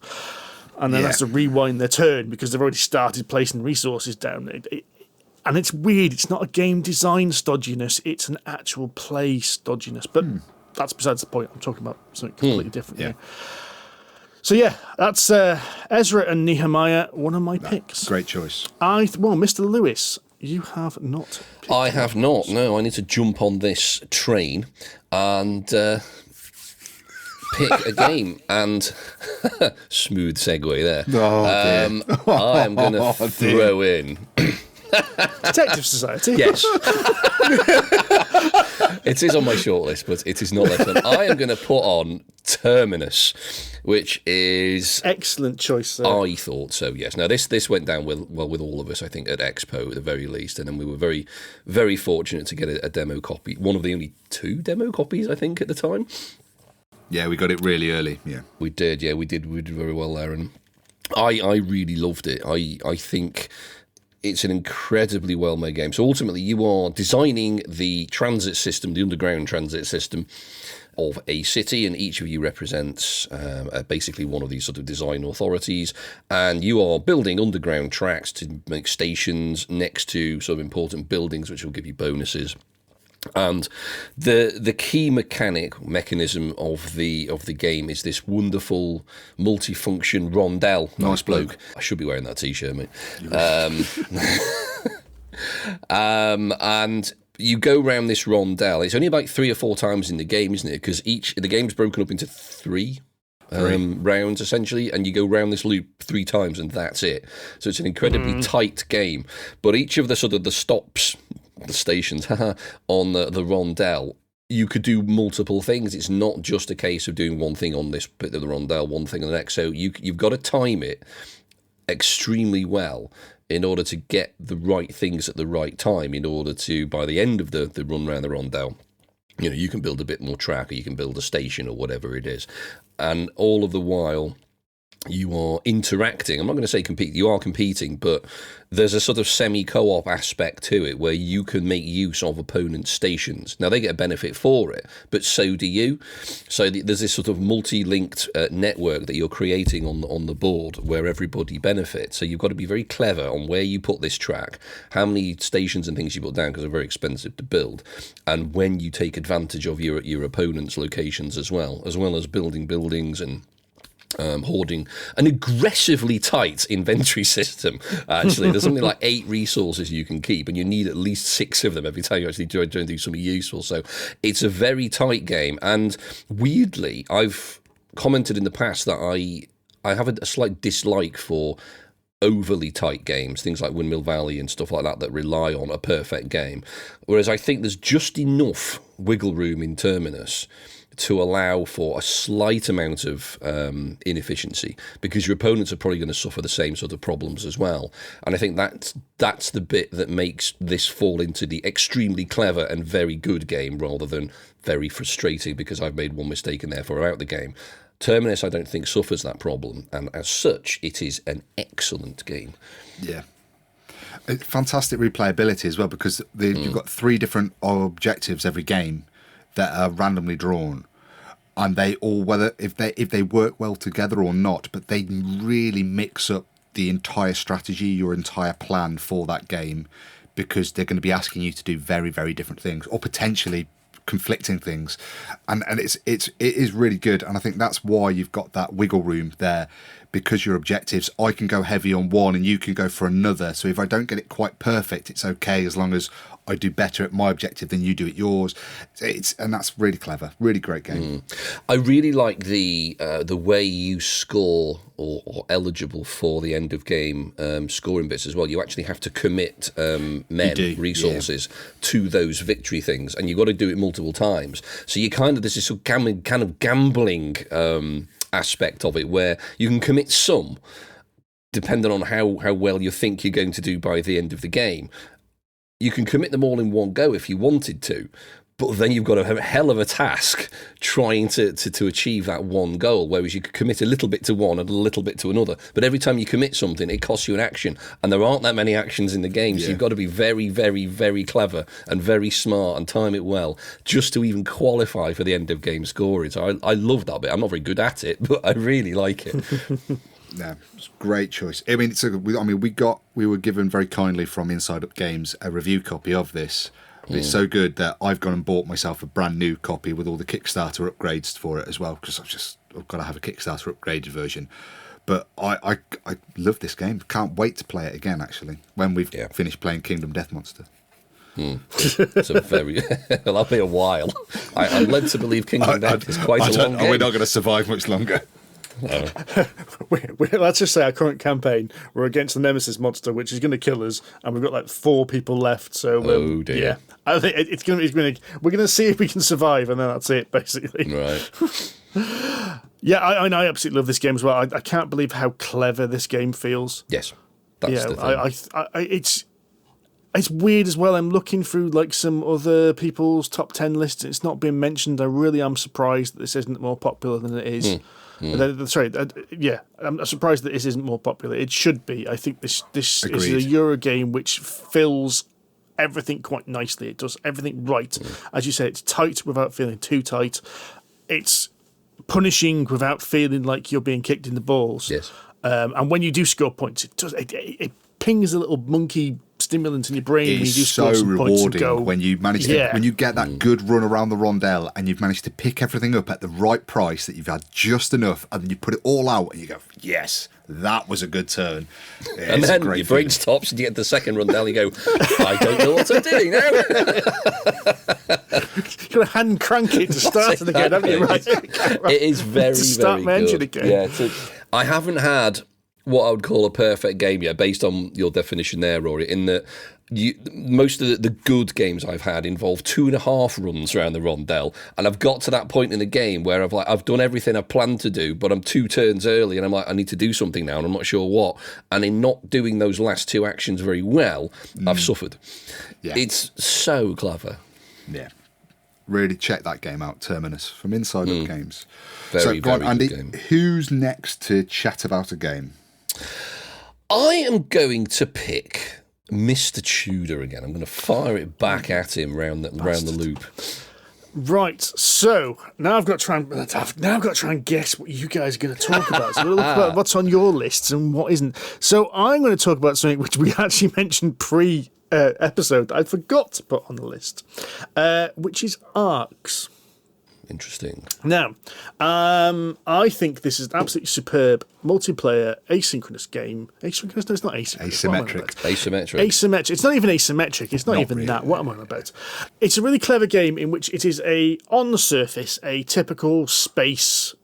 And then has to rewind their turn because they've already started placing resources down. And it's weird. It's not a game design stodginess. It's an actual play stodginess. But that's besides the point. I'm talking about something completely different here. So yeah, that's Ezra and Nehemiah, one of my picks. Great choice. Mr. Lewis, you have not picked I have not. No, I need to jump on this train and pick a game. And smooth segue there. I am going to throw in... Detective Society. Yes. It is on my shortlist, but it is not left on. I am going to put on Terminus, which is... Excellent choice, sir. I thought so, yes. Now, this went down with all of us, I think, at Expo at the very least, and then we were very, very fortunate to get a demo copy. One of the only 2 demo copies, I think, at the time. Yeah, we got it really early, yeah. We did very well there, and I really loved it. I think... It's an incredibly well-made game. So ultimately, you are designing the transit system, the underground transit system of a city, and each of you represents basically one of these sort of design authorities, and you are building underground tracks to make stations next to sort of important buildings, which will give you bonuses. And the key mechanism of the game is this wonderful multifunction rondelle. Nice bloke. I should be wearing that t-shirt, mate. And you go around this rondelle. It's only about 3 or 4 times in the game, isn't it? Because the game's broken up into 3 rounds essentially, and you go round this loop 3 times, and that's it. So it's an incredibly tight game. But each of the sort of the stops, the stations on the rondelle, you could do multiple things. It's not just a case of doing one thing on this bit of the rondelle, one thing on the next. So you've got to time it extremely well, in order to get the right things at the right time, in order to, by the end of the run round the rondel, you can build a bit more track, or you can build a station, or whatever it is. And all of the while, you are interacting. I'm not going to say compete. You are competing, but there's a sort of semi-co-op aspect to it where you can make use of opponents' stations. Now, they get a benefit for it, but so do you. So there's this sort of multi-linked network that you're creating on the board where everybody benefits. So you've got to be very clever on where you put this track, how many stations and things you put down, because they're very expensive to build, and when you take advantage of your opponent's locations as well as building buildings and hoarding an aggressively tight inventory system. Actually, there's something like 8 resources you can keep, and you need at least 6 of them every time you actually try to do something useful. So it's a very tight game. And weirdly, I've commented in the past that I have a slight dislike for overly tight games, things like Windmill Valley and stuff like that rely on a perfect game. Whereas I think there's just enough wiggle room in Terminus to allow for a slight amount of inefficiency, because your opponents are probably going to suffer the same sort of problems as well. And I think that's the bit that makes this fall into the extremely clever and very good game, rather than very frustrating because I've made one mistake and therefore I'm out the game. Terminus, I don't think, suffers that problem, and as such, it is an excellent game. Yeah. Fantastic replayability as well, because you've got 3 different objectives every game that are randomly drawn, and they all, whether if they work well together or not, but they really mix up the entire strategy, your entire plan for that game, because they're going to be asking you to do very, very different things, or potentially conflicting things, and it is really good. And I think that's why you've got that wiggle room there, because your objectives, I can go heavy on one and you can go for another. So if I don't get it quite perfect, it's okay, as long as I do better at my objective than you do at yours. And that's really clever, really great game. I really like the way you score or eligible for the end of game scoring bits as well. You actually have to commit resources to those victory things, and you've got to do it multiple times. So you there's this sort of kind of gambling aspect of it, where you can commit some depending on how well you think you're going to do by the end of the game. You can commit them all in one go if you wanted to, but then you've got a hell of a task trying to achieve that one goal, whereas you could commit a little bit to one and a little bit to another. But every time you commit something, it costs you an action, and there aren't that many actions in the game, so you've got to be very, very, very clever and very smart and time it well just to even qualify for the end of game scoring. So I love that bit. I'm not very good at it, but I really like it. No, it's a great choice. I mean, we were given very kindly from Inside Up Games a review copy of this. It's so good that I've gone and bought myself a brand new copy with all the Kickstarter upgrades for it as well, because I've got to have a Kickstarter upgraded version. But I love this game. Can't wait to play it again, actually, when we've finished playing Kingdom Death Monster. It's a very that'll be a while. I'm led to believe Kingdom Death is quite a long game. We're not going to survive much longer. Let's just say our current campaign, we're against the Nemesis monster, which is going to kill us, and we've got like 4 people left. So oh dear. Yeah, I think we're going to see if we can survive, and then that's it, basically. Right. Yeah, I absolutely love this game as well. I can't believe how clever this game feels. Yes, that's the thing. It's weird as well. I'm looking through like some other people's top 10 lists. It's not been mentioned. I really am surprised that this isn't more popular than it is. I'm surprised that this isn't more popular. It should be. I think this is a Euro game which fills everything quite nicely. It does everything right. As you say, it's tight without feeling too tight. It's punishing without feeling like you're being kicked in the balls. Yes. And when you do score points, it pings a little monkey stimulant in your brain. It is so rewarding when you manage when you get that good run around the rondel and you've managed to pick everything up at the right price, that you've had just enough, and then you put it all out and you go, yes, that was a good turn. And then your brain stops and you get the second rondel, you go, I don't know what I'm doing now. You've got to hand crank it to start it again, haven't you? Right. It is very, to start very good. Again. Yeah, I haven't had what I would call a perfect game, based on your definition there, Rory, in that most of the good games I've had involve 2.5 runs around the rondel, and I've got to that point in the game where I've done everything I planned to do, but I'm 2 turns early, and I'm like, I need to do something now, and I'm not sure what. And in not doing those last 2 actions very well, I've suffered. Yeah. It's so clever. Yeah. Really check that game out, Terminus, from Inside Up Games. Very Andy, good game. Who's next to chat about a game? I am going to pick Mr. Tudor again. I'm going to fire it back at him round the loop. Right, so now I've got to try and guess what you guys are going to talk about. So we'll look about what's on your lists and what isn't. So I'm going to talk about something which we actually mentioned episode that I forgot to put on the list, which is arcs. Interesting. Now, I think this is an absolutely superb multiplayer asynchronous game. Asynchronous? No, it's not asynchronous. Asymmetric. It's not even asymmetric. It's not even really that. What am I on about? It's a really clever game in which it is on the surface, a typical space.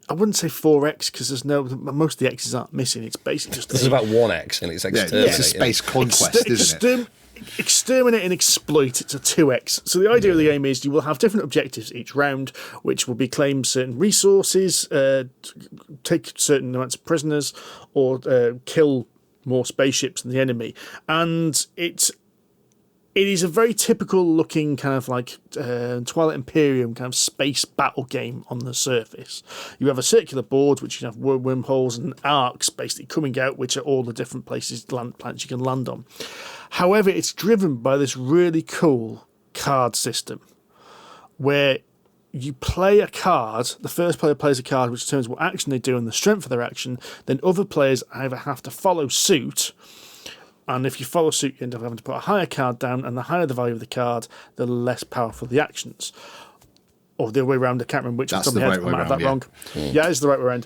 I wouldn't say 4X because most of the X's aren't missing. It's basically just. There's about 1X and it's exterminating. It's a space conquest, isn't it? Exterminate and exploit, it's a 2X. So the idea of the game is you will have different objectives each round, which will be claim certain resources, take certain amounts of prisoners, or kill more spaceships than the enemy. And it is a very typical looking kind of like Twilight Imperium kind of space battle game on the surface. You have a circular board which you have wormholes and arcs basically coming out, which are all the different planets you can land on. However, it's driven by this really cool card system where you play a card, the first player plays a card which determines what action they do and the strength of their action, then other players either have to follow suit, and if you follow suit you end up having to put a higher card down, and the higher the value of the card, the less powerful the actions. Or the other way around, I can't remember which. That's the right way around, wrong. Yeah, it's the right way around.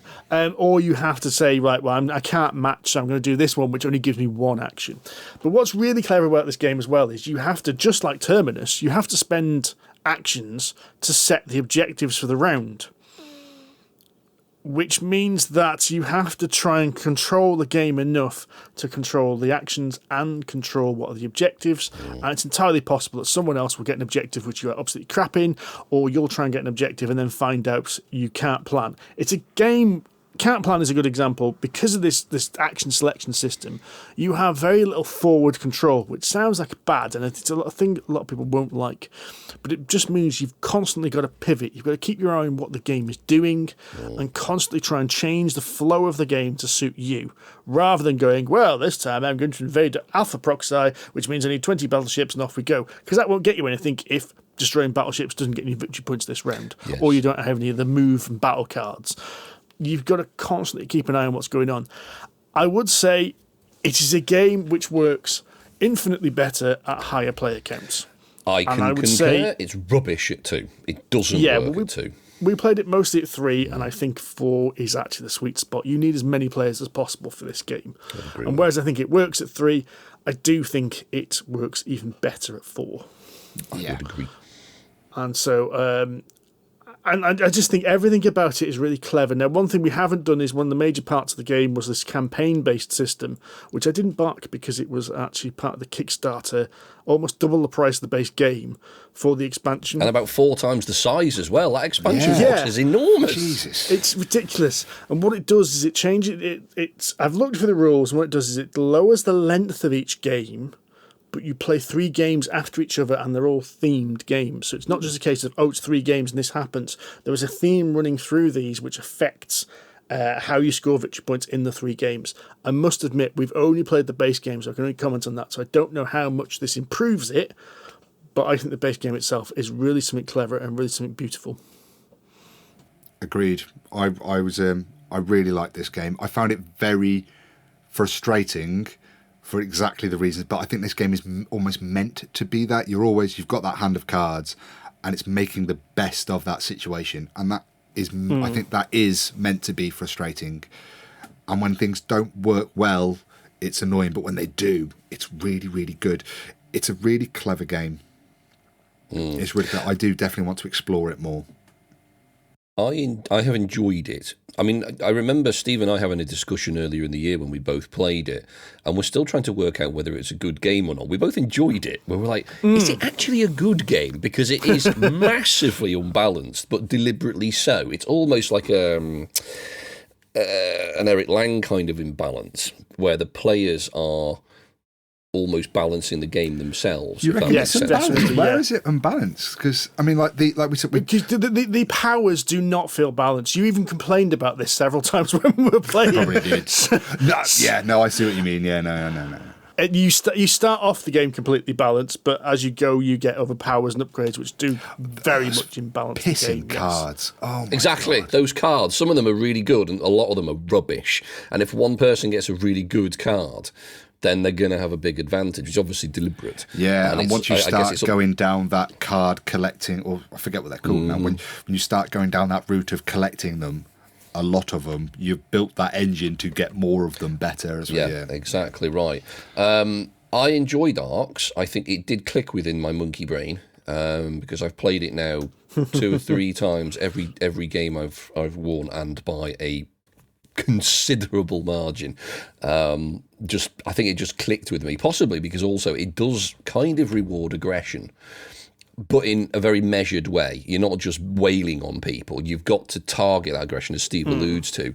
Or you have to say, right, well, I can't match, so I'm going to do this one, which only gives me 1 action. But what's really clever about this game as well is you have to, just like Terminus, you have to spend actions to set the objectives for the round. Which means that you have to try and control the game enough to control the actions and control what are the objectives. And it's entirely possible that someone else will get an objective which you are absolutely crap in, or you'll try and get an objective and then find out you can't plan. It's a game. Can't plan is a good example because of this action selection system. You have very little forward control, which sounds like bad, and it's a thing a lot of people won't like. But it just means you've constantly got to pivot. You've got to keep your eye on what the game is doing and constantly try and change the flow of the game to suit you, rather than going, well, this time I'm going to invade Alpha Proxy, which means I need 20 battleships and off we go. Because that won't get you anything if destroying battleships doesn't get any victory points this round, or you don't have any of the move and battle cards. You've got to constantly keep an eye on what's going on. I would say it is a game which works infinitely better at higher player counts. I concur. Say, it's rubbish at 2. It doesn't work at 2. We played it mostly at 3, and I think 4 is actually the sweet spot. You need as many players as possible for this game. And whereas I think it works at 3, I do think it works even better at 4. I would agree. And so... And I just think everything about it is really clever. Now, one thing we haven't done is one of the major parts of the game was this campaign-based system, which I didn't back because it was actually part of the Kickstarter, almost double the price of the base game for the expansion. And about 4 times the size as well. That expansion box is enormous. Jesus. It's ridiculous. And what it does is it changes it. I've looked for the rules, and what it does is it lowers the length of each game, but you play 3 games after each other and they're all themed games. So it's not just a case of, it's 3 games and this happens. There is a theme running through these which affects how you score victory points in the 3 games. I must admit, we've only played the base game, so I can only comment on that. So I don't know how much this improves it, but I think the base game itself is really something clever and really something beautiful. Agreed. I really liked this game. I found it very frustrating for exactly the reasons, but I think this game is almost meant to be that. You've got that hand of cards, and it's making the best of that situation, and that is, I think that is meant to be frustrating. And when things don't work well, it's annoying, but when they do, it's really, really good. It's a really clever game. It's really good. I do definitely want to explore it more. I have enjoyed it. I mean, I remember Steve and I having a discussion earlier in the year when we both played it, and we're still trying to work out whether it's a good game or not. We both enjoyed it. We were like, is it actually a good game? Because it is massively unbalanced, but deliberately so. It's almost like an Eric Lang kind of imbalance, where the players are almost balancing the game themselves. You reckon Yes, it's unbalanced? definitely, Where yeah. is it unbalanced? Because I mean, like we said, Because the powers do not feel balanced. You even complained about this several times when we were playing. probably did. No, I see what you mean. Yeah, no. And you start off the game completely balanced, but as you go, you get other powers and upgrades, which do very much imbalance the Pissing game. Yes. cards. Oh, my Exactly. God. Those cards, some of them are really good and a lot of them are rubbish. And if one person gets a really good card, then they're going to have a big advantage. It's obviously deliberate. Yeah, and it's- once you I guess start it's going down that card collecting, or I forget what they're called now, when you start going down that route of collecting them, a lot of them, you've built that engine to get more of them better as well. Yeah, exactly right. I enjoyed Arcs. I think it did click within my monkey brain because I've played it now 2 or 3 times every game I've won, and by a considerable margin. I think it just clicked with me, possibly because also it does kind of reward aggression, but in a very measured way. You're not just wailing on people. You've got to target that aggression, as Steve alludes to,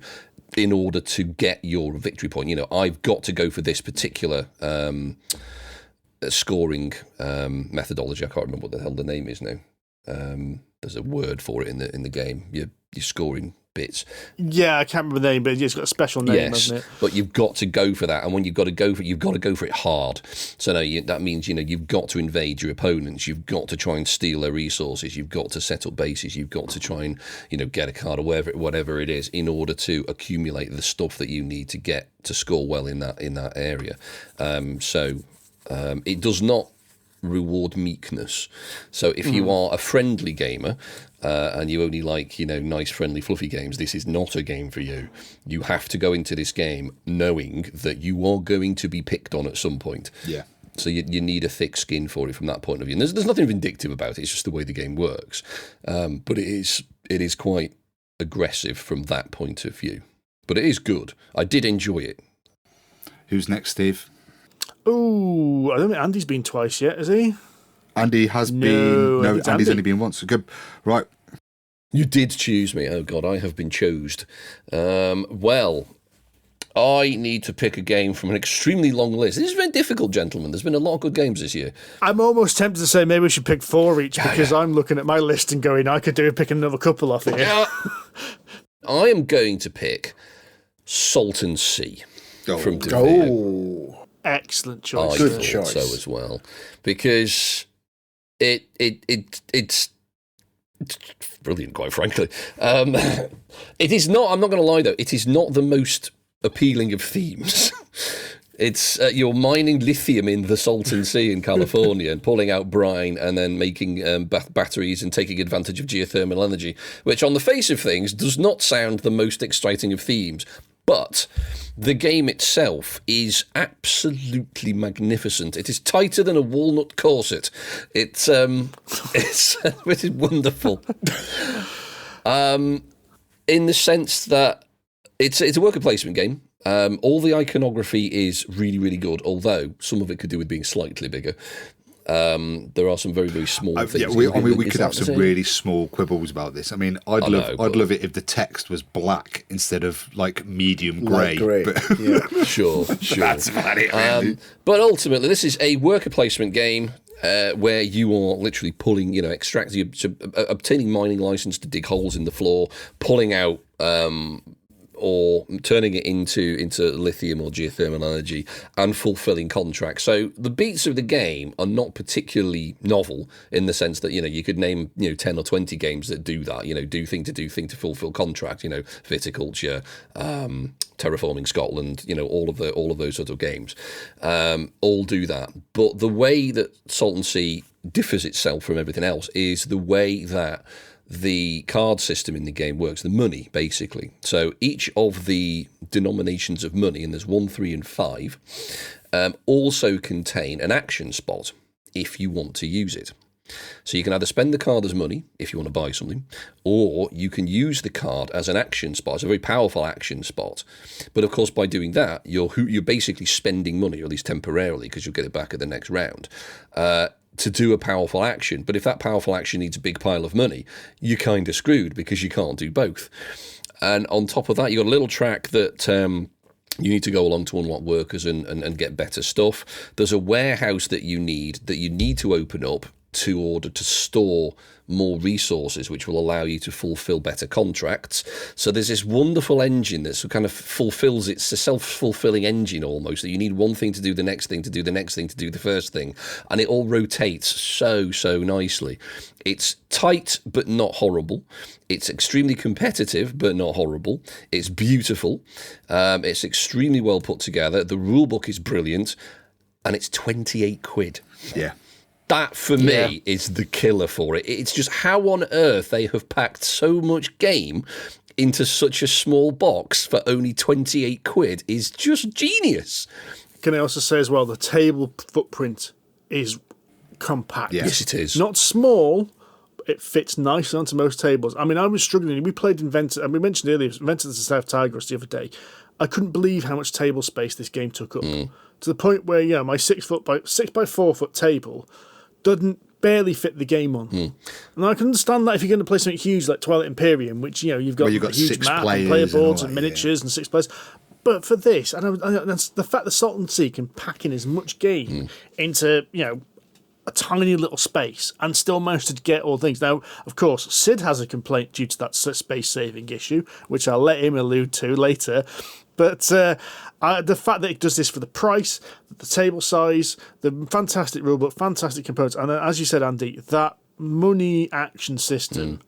in order to get your victory point. You know, I've got to go for this particular scoring methodology. I can't remember what the hell the name is now. There's a word for it in the game. You're scoring bits. Yeah, I can't remember the name, but it's got a special name, hasn't it? But you've got to go for that, and when you've got to go for it, you've got to go for it hard. So that means you've got to invade your opponents. You've got to try and steal their resources. You've got to set up bases. You've got to try and get a card or whatever it is in order to accumulate the stuff that you need to get to score well in that area. It does not reward meekness. So if you are a friendly gamer and you only like nice, friendly, fluffy games, this is not a game for you. You have to go into this game knowing that you are going to be picked on at some point. Yeah. So you need a thick skin for it from that point of view. And there's nothing vindictive about it. It's just the way the game works. But it is quite aggressive from that point of view. But it is good. I did enjoy it. Who's next, Steve? Ooh, I don't think Andy's been twice yet, has he? Andy has No, been. No, it's Andy's Andy. only been once. Good. Right. You did choose me. Oh, God, I have been chosen. Well, I need to pick a game from an extremely long list. This is very difficult, gentlemen. There's been a lot of good games this year. I'm almost tempted to say maybe we should pick 4 each because I'm looking at my list and going, I could do picking another couple off here. I am going to pick Salton Sea from De Beer. Oh, Excellent I choice. Good thought choice. so as well, because it's brilliant, quite frankly. It is not. I'm not going to lie though. It is not the most appealing of themes. It's you're mining lithium in the Salton Sea in California and pulling out brine and then making batteries and taking advantage of geothermal energy, which on the face of things does not sound the most exciting of themes. But the game itself is absolutely magnificent. It is tighter than a walnut corset. It is wonderful. In the sense that it's a worker placement game. All the iconography is really, really good, although some of it could do with being slightly bigger. There are some very, very small things. We could have some really small quibbles about this. I mean, I'd love it if the text was black instead of like medium grey. But yeah. Sure. that's about it. Really. But ultimately, this is a worker placement game where you are literally pulling, obtaining mining license to dig holes in the floor, pulling out or turning it into lithium or geothermal energy and fulfilling contracts. So the beats of the game are not particularly novel in the sense that, you could name, 10 or 20 games that do that, do thing to fulfill contract, viticulture, terraforming Scotland, all of those sort of games, all do that. But the way that Salton Sea differs itself from everything else is the way that the card system in the game works, the money, basically. So each of the denominations of money, and there's 1, 3, and 5, also contain an action spot if you want to use it. So you can either spend the card as money if you want to buy something, or you can use the card as an action spot. It's a very powerful action spot. But of course, by doing that, you're basically spending money, or at least temporarily, because you'll get it back at the next round, to do a powerful action. But if that powerful action needs a big pile of money, you're kind of screwed because you can't do both. And on top of that, you've got a little track that you need to go along to unlock workers and get better stuff. There's a warehouse that you need to open up to order to store more resources, which will allow you to fulfill better contracts. So there's this wonderful engine that kind of fulfills, it's a self-fulfilling engine almost, that you need one thing to do the next thing, to do the next thing, to do the first thing, and it all rotates so nicely. It's tight but not horrible. It's extremely competitive but not horrible. It's beautiful. It's extremely well put together. The rulebook is brilliant, and it's 28 quid. Yeah. That, for me, is the killer for it. It's just how on earth they have packed so much game into such a small box for only 28 quid is just genius. Can I also say as well, the table footprint is compact. Yes, it is. Not small. It fits nicely onto most tables. I mean, I was struggling. We played Inventor, and we mentioned earlier, Inventor the South Tigris the other day. I couldn't believe how much table space this game took up. To the point where, my 6 by 4 foot table doesn't barely fit the game on. And I can understand that if you're going to play something huge like Twilight Imperium, which, you've got, you've got a huge 6 map players and player boards all and that, miniatures and 6 players. But for this, that's the fact that Salton Sea can pack in as much game into, a tiny little space and still manage to get all things. Now, of course, Sid has a complaint due to that space-saving issue, which I'll let him allude to later. But the fact that it does this for the price, the table size, the fantastic rulebook, fantastic components, and as you said, Andy, that money action system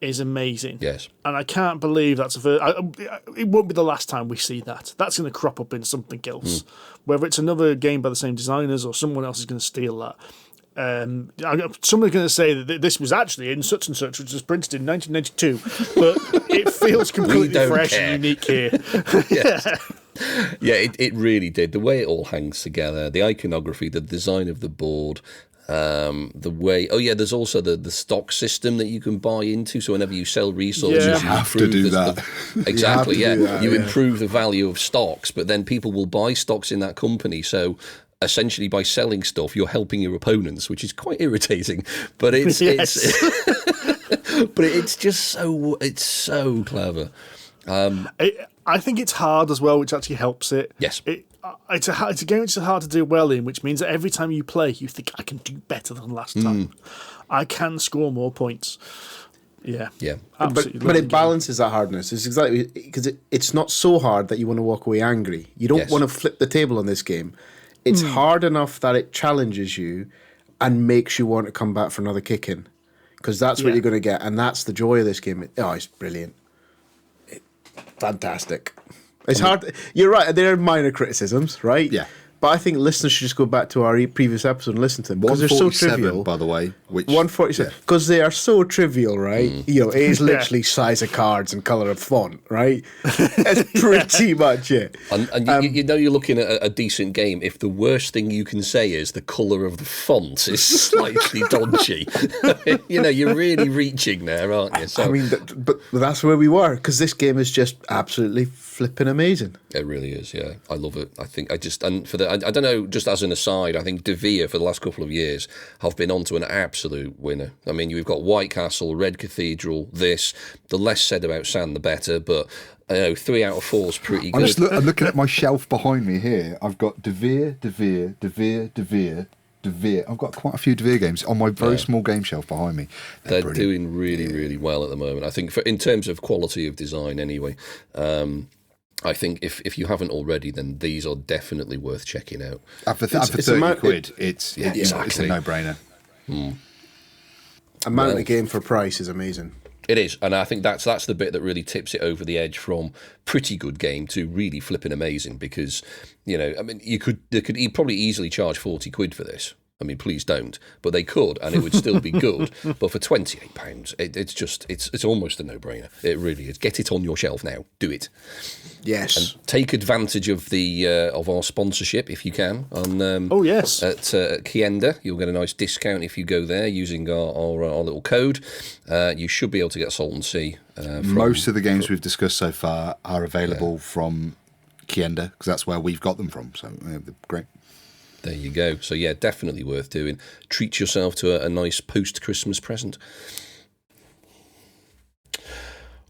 is amazing. Yes. And I can't believe that's it won't be the last time we see that. That's going to crop up in something else. Whether it's another game by the same designers or someone else is going to steal that. Someone's going to say that this was actually in such and such, which was printed in 1992, but it feels completely fresh and unique here. Yeah, it really did. The way it all hangs together, the iconography, the design of the board, the way... Oh, yeah, there's also the stock system that you can buy into, so whenever you sell resources... Yeah. You have to do that. Exactly, You have to do that, you yeah. improve the value of stocks, but then people will buy stocks in that company, so... Essentially, by selling stuff, you're helping your opponents, which is quite irritating. But it's but it's just so clever. I think it's hard as well, which actually helps it. Yes. It's a game which is hard to do well in, which means that every time you play, you think, I can do better than last time. I can score more points. Yeah. Absolutely. But it balances that hardness. It's exactly because it's not so hard that you want to walk away angry. You don't want to flip the table on this game. It's hard enough that it challenges you and makes you want to come back for another kick in. Because that's what you're going to get. And that's the joy of this game. It's brilliant. Fantastic. It's hard. You're right. There are minor criticisms, right? Yeah. But I think listeners should just go back to our previous episode and listen to them. Because they're so 147, trivial. by the way. 147. Because they are so trivial, right? It is literally size of cards and colour of font, right? That's pretty much it. And you're looking at a decent game if the worst thing you can say is the colour of the font is slightly dodgy. You're really reaching there, aren't you? So, I mean, but that's where we were, because this game is just absolutely flipping amazing. It really is, yeah. I love it. I think I don't know, just as an aside, I think De Vere for the last couple of years have been onto an absolute winner. I mean, you've got White Castle, Red Cathedral, this. The less said about Sand, the better, but 3 out of 4 is pretty good. I'm looking at my shelf behind me here. I've got De Vere. I've got quite a few De Vere games on my very small game shelf behind me. They're doing really, really well at the moment. I think in terms of quality of design anyway. I think if you haven't already, then these are definitely worth checking out. For 30 quid, it's a no-brainer. Amount of the game for price is amazing. It is, and I think that's the bit that really tips it over the edge from pretty good game to really flipping amazing. Because I mean, you'd probably easily charge 40 quid for this. I mean, please don't. But they could, and it would still be good. But for £28, it's almost a no-brainer. It really is. Get it on your shelf now. Do it. Yes. And take advantage of the of our sponsorship if you can. On Oh, yes. At Kienda, you'll get a nice discount if you go there using our little code. You should be able to get Salton Sea. Most of the games we've discussed so far are available from Kienda, because that's where we've got them from. So they're great. There you go. So, yeah, definitely worth doing. Treat yourself to a nice post-Christmas present.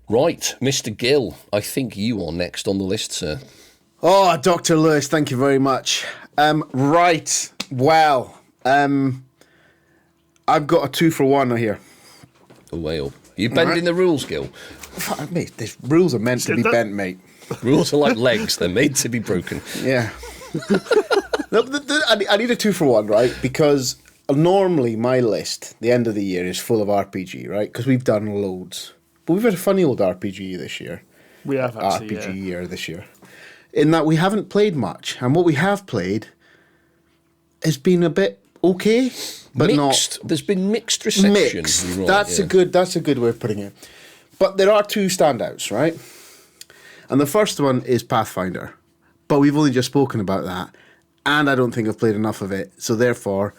Right, Mr. Gill, I think you are next on the list, sir. Oh, Dr. Lewis, thank you very much. Right, well, I've got a 2-for-1 here. Oh, well. You're bending the rules, Gill. Mate, these rules are meant to be bent, mate. Rules are like legs. They're made to be broken. Yeah. No, I need a 2-for-1, right? Because normally my list, the end of the year, is full of RPG, right? Because we've done loads. But we've had a funny old RPG this year. We have actually, RPG year this year. In that we haven't played much. And what we have played has been a bit okay, but mixed. not... There's been mixed reception. Mixed. Right, that's a good way of putting it. But there are 2 standouts, right? And the first one is Pathfinder. But we've only just spoken about that. And I don't think I've played enough of it. So therefore,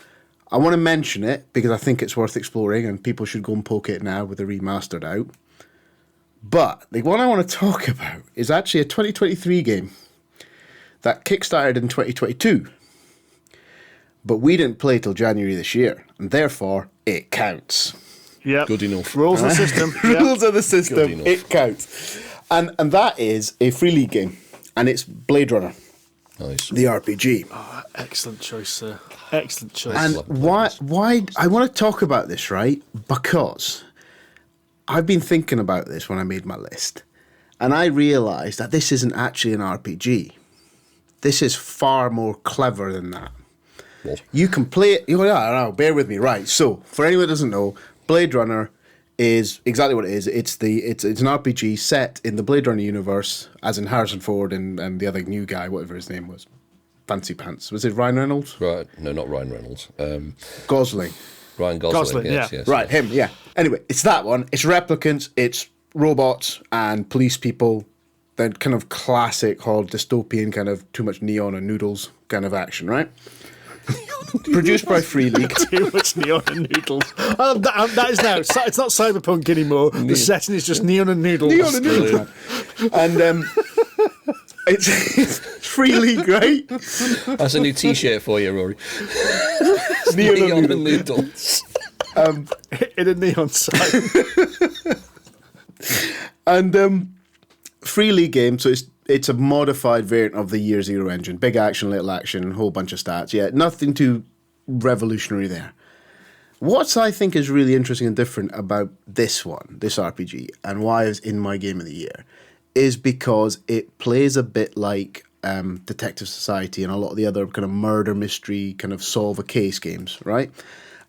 I want to mention it because I think it's worth exploring and people should go and poke it now with the remastered out. But the one I want to talk about is actually a 2023 game that kickstarted in 2022. But we didn't play till January this year. And therefore, it counts. Yeah. Good enough. Rules of the system. Rules of the system. enough. It counts. And that is a free league game. And it's Blade Runner. Nice. The RPG. Oh, excellent choice, sir. Excellent choice. And why I want to talk about this, right? Because I've been thinking about this when I made my list. And I realised that this isn't actually an RPG. This is far more clever than that. What? You can play it. No, bear with me. Right. So, for anyone who doesn't know, Blade Runner is exactly what it is. It's an RPG set in the Blade Runner universe, as in Harrison Ford and the other new guy, whatever his name was. Fancy Pants. Was it Ryan Reynolds? Right. No, not Ryan Reynolds. Gosling. Ryan Gosling. Gosling, yes, yeah. yes. Right, him, yeah. Anyway, it's that one. It's replicants, it's robots and police people. Then kind of classic horror dystopian kind of too much neon and noodles kind of action, right? Produced by Free League. Too much neon and noodles. That is now. It's not cyberpunk anymore. The setting is just neon and noodles. Neon and noodles, man. And it's Free League, right? That's a new T-shirt for you, Rory. Neon and noodles. In a neon sign. And Free League game, so it's a modified variant of the Year Zero engine. Big action, little action, whole bunch of stats. Yeah, nothing too revolutionary there. What I think is really interesting and different about this RPG, and why it's in my game of the year, is because it plays a bit like Detective Society and a lot of the other kind of murder mystery, kind of solve a case games, right?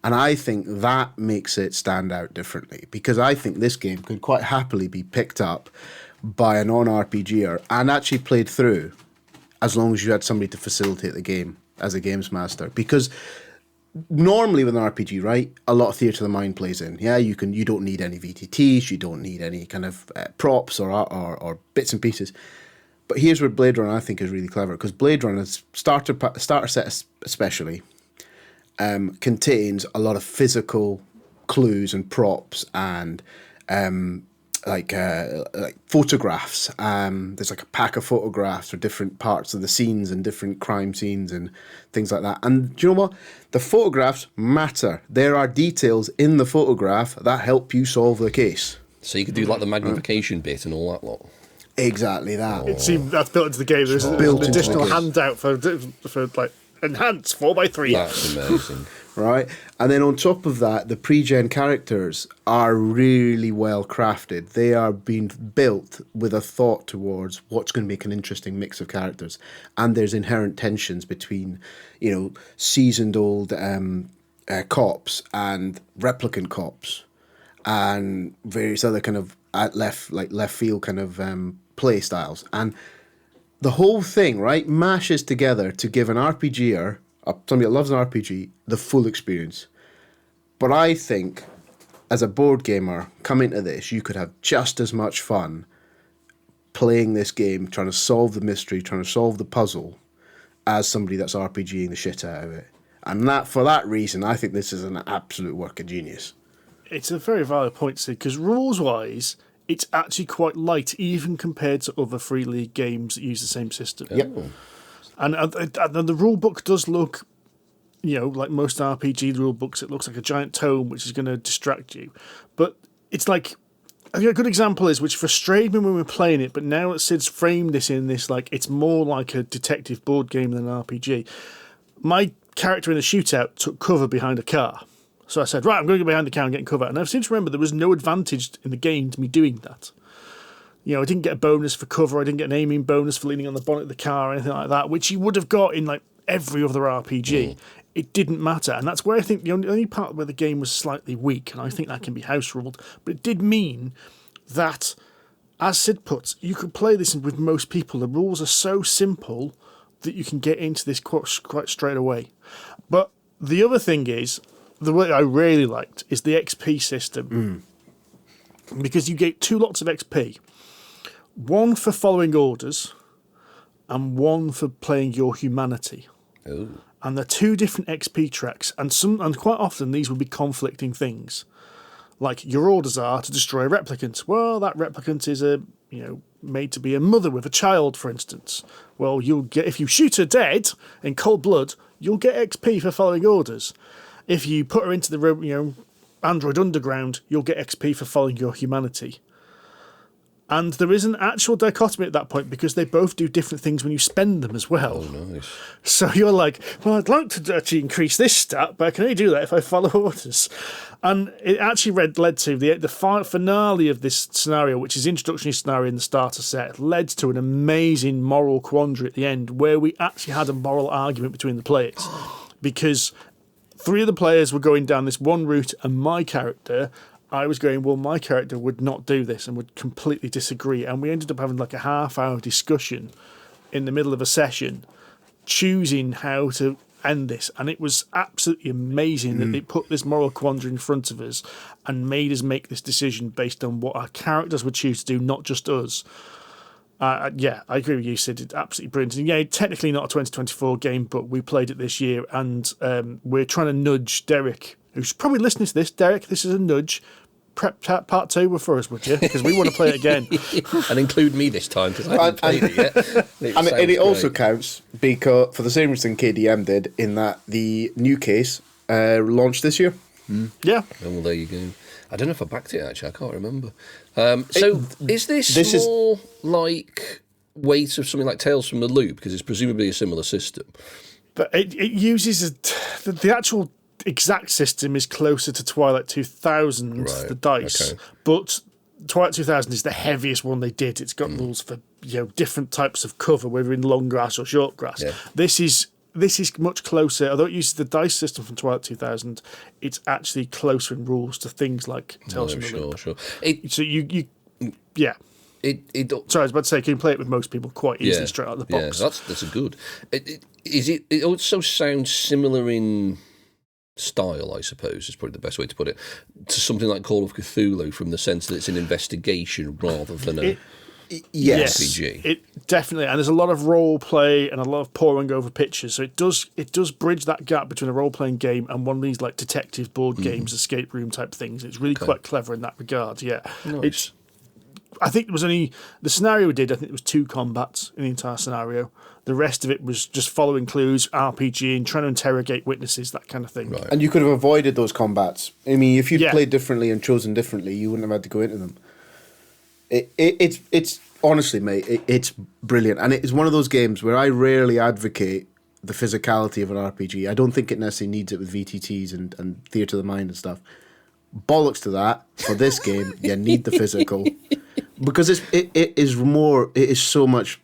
And I think that makes it stand out differently, because I think this game could quite happily be picked up by a non-RPGer and actually played through, as long as you had somebody to facilitate the game as a games master. Because normally with an RPG, right, a lot of theatre of the mind plays in. Yeah, you don't need any VTTs, you don't need any kind of props or bits and pieces. But here's where Blade Runner I think is really clever, because Blade Runner's starter set especially contains a lot of physical clues and props and like photographs. There's like a pack of photographs for different parts of the scenes and different crime scenes and things like that. And do you know what? The photographs matter. There are details in the photograph that help you solve the case. So you could do like the magnification bit and all that lot. Exactly that. It seems that's built into the game. There's an Built into the additional game. handout for like enhance 4x3. That's amazing. Right? And then on top of that, the pre-gen characters are really well crafted. They are being built with a thought towards what's going to make an interesting mix of characters. And there's inherent tensions between, seasoned old cops and replicant cops and various other kind of left field kind of play styles. And the whole thing, right, mashes together to give an RPGer somebody that loves an RPG, the full experience. But I think, as a board gamer, coming to this, you could have just as much fun playing this game, trying to solve the mystery, trying to solve the puzzle, as somebody that's RPGing the shit out of it. And for that reason, I think this is an absolute work of genius. It's a very valid point, Sid, because rules-wise, it's actually quite light, even compared to other Free League games that use the same system. Yep. And the rule book does look, like most RPG rule books, it looks like a giant tome which is going to distract you. But it's like, I think a good example is, which frustrated me when we were playing it, but now that Sid's framed this in this, like, it's more like a detective board game than an RPG. My character in the shootout took cover behind a car. So I said, right, I'm going to go behind the car and get cover. And I seem to remember there was no advantage in the game to me doing that. I didn't get a bonus for cover. I didn't get an aiming bonus for leaning on the bonnet of the car or anything like that, which you would have got in like every other RPG. It didn't matter. And that's where I think the only part where the game was slightly weak, and I think that can be house ruled, but it did mean that, as Sid puts, you could play this with most people. The rules are so simple that you can get into this quite straight away. But the other thing is, the way I really liked is the XP system. Because you get 2 lots of XP. One for following orders and one for playing your humanity. Ooh. And they're 2 different XP tracks, and quite often these will be conflicting things. Like, your orders are to destroy a replicant. Well, that replicant is made to be a mother with a child, for instance. Well, you'll get, if you shoot her dead in cold blood, you'll get XP for following orders. If you put her into the Android Underground, you'll get XP for following your humanity. And there is an actual dichotomy at that point, because they both do different things when you spend them as well. Oh, nice. So you're like, well, I'd like to actually increase this stat, but I can only do that if I follow orders. And it actually led to the finale of this scenario, which is the introductory scenario in the starter set, led to an amazing moral quandary at the end, where we actually had a moral argument between the players. Because 3 of the players were going down this one route, and I was going, well, my character would not do this and would completely disagree. And we ended up having like a half-hour discussion in the middle of a session, choosing how to end this. And it was absolutely amazing that they put this moral quandary in front of us and made us make this decision based on what our characters would choose to do, not just us. I agree with you, Sid. It's absolutely brilliant. And yeah, technically not a 2024 game, but we played it this year, and we're trying to nudge Derek, who's probably listening to this. Derek, this is a nudge. Prep part 2 for us, would you? Because we want to play it again. And include me this time, because I haven't played it yet. It also counts because, for the same reason KDM did, in that the new case launched this year. Yeah. Oh, well, there you go. I don't know if I backed it, actually. I can't remember. Is this more like weight of something like Tales from the Loop? Because it's presumably a similar system. But it uses the actual exact system is closer to Twilight 2000, Right, the dice. okay. But Twilight 2000 is the heaviest one they did. It's got rules for different types of cover, whether in long grass or short grass. Yeah. This is much closer. Although it uses the dice system from Twilight 2000, it's actually closer in rules to things like Tales from the Loop. Sure. Sorry, I was about to say, you can play it with most people quite easily straight out of the box. Yeah, that's a good. It also sounds similar in style, I suppose, is probably the best way to put it, to something like Call of Cthulhu, from the sense that it's an investigation rather than a RPG. It definitely, and there's a lot of role play and a lot of poring over pictures. So it does bridge that gap between a role playing game and one of these like detective board games, escape room type things. It's really quite clever in that regard. Yeah, nice. I think it was only the scenario we did. I think it was 2 combats in the entire scenario. The rest of it was just following clues, RPG, and trying to interrogate witnesses, that kind of thing. Right. And you could have avoided those combats. I mean, if you'd played differently and chosen differently, you wouldn't have had to go into them. It's honestly, mate, it's brilliant. And it's one of those games where I rarely advocate the physicality of an RPG. I don't think it necessarily needs it with VTTs and Theatre of the Mind and stuff. Bollocks to that. For this game, you need the physical. Because it is so much.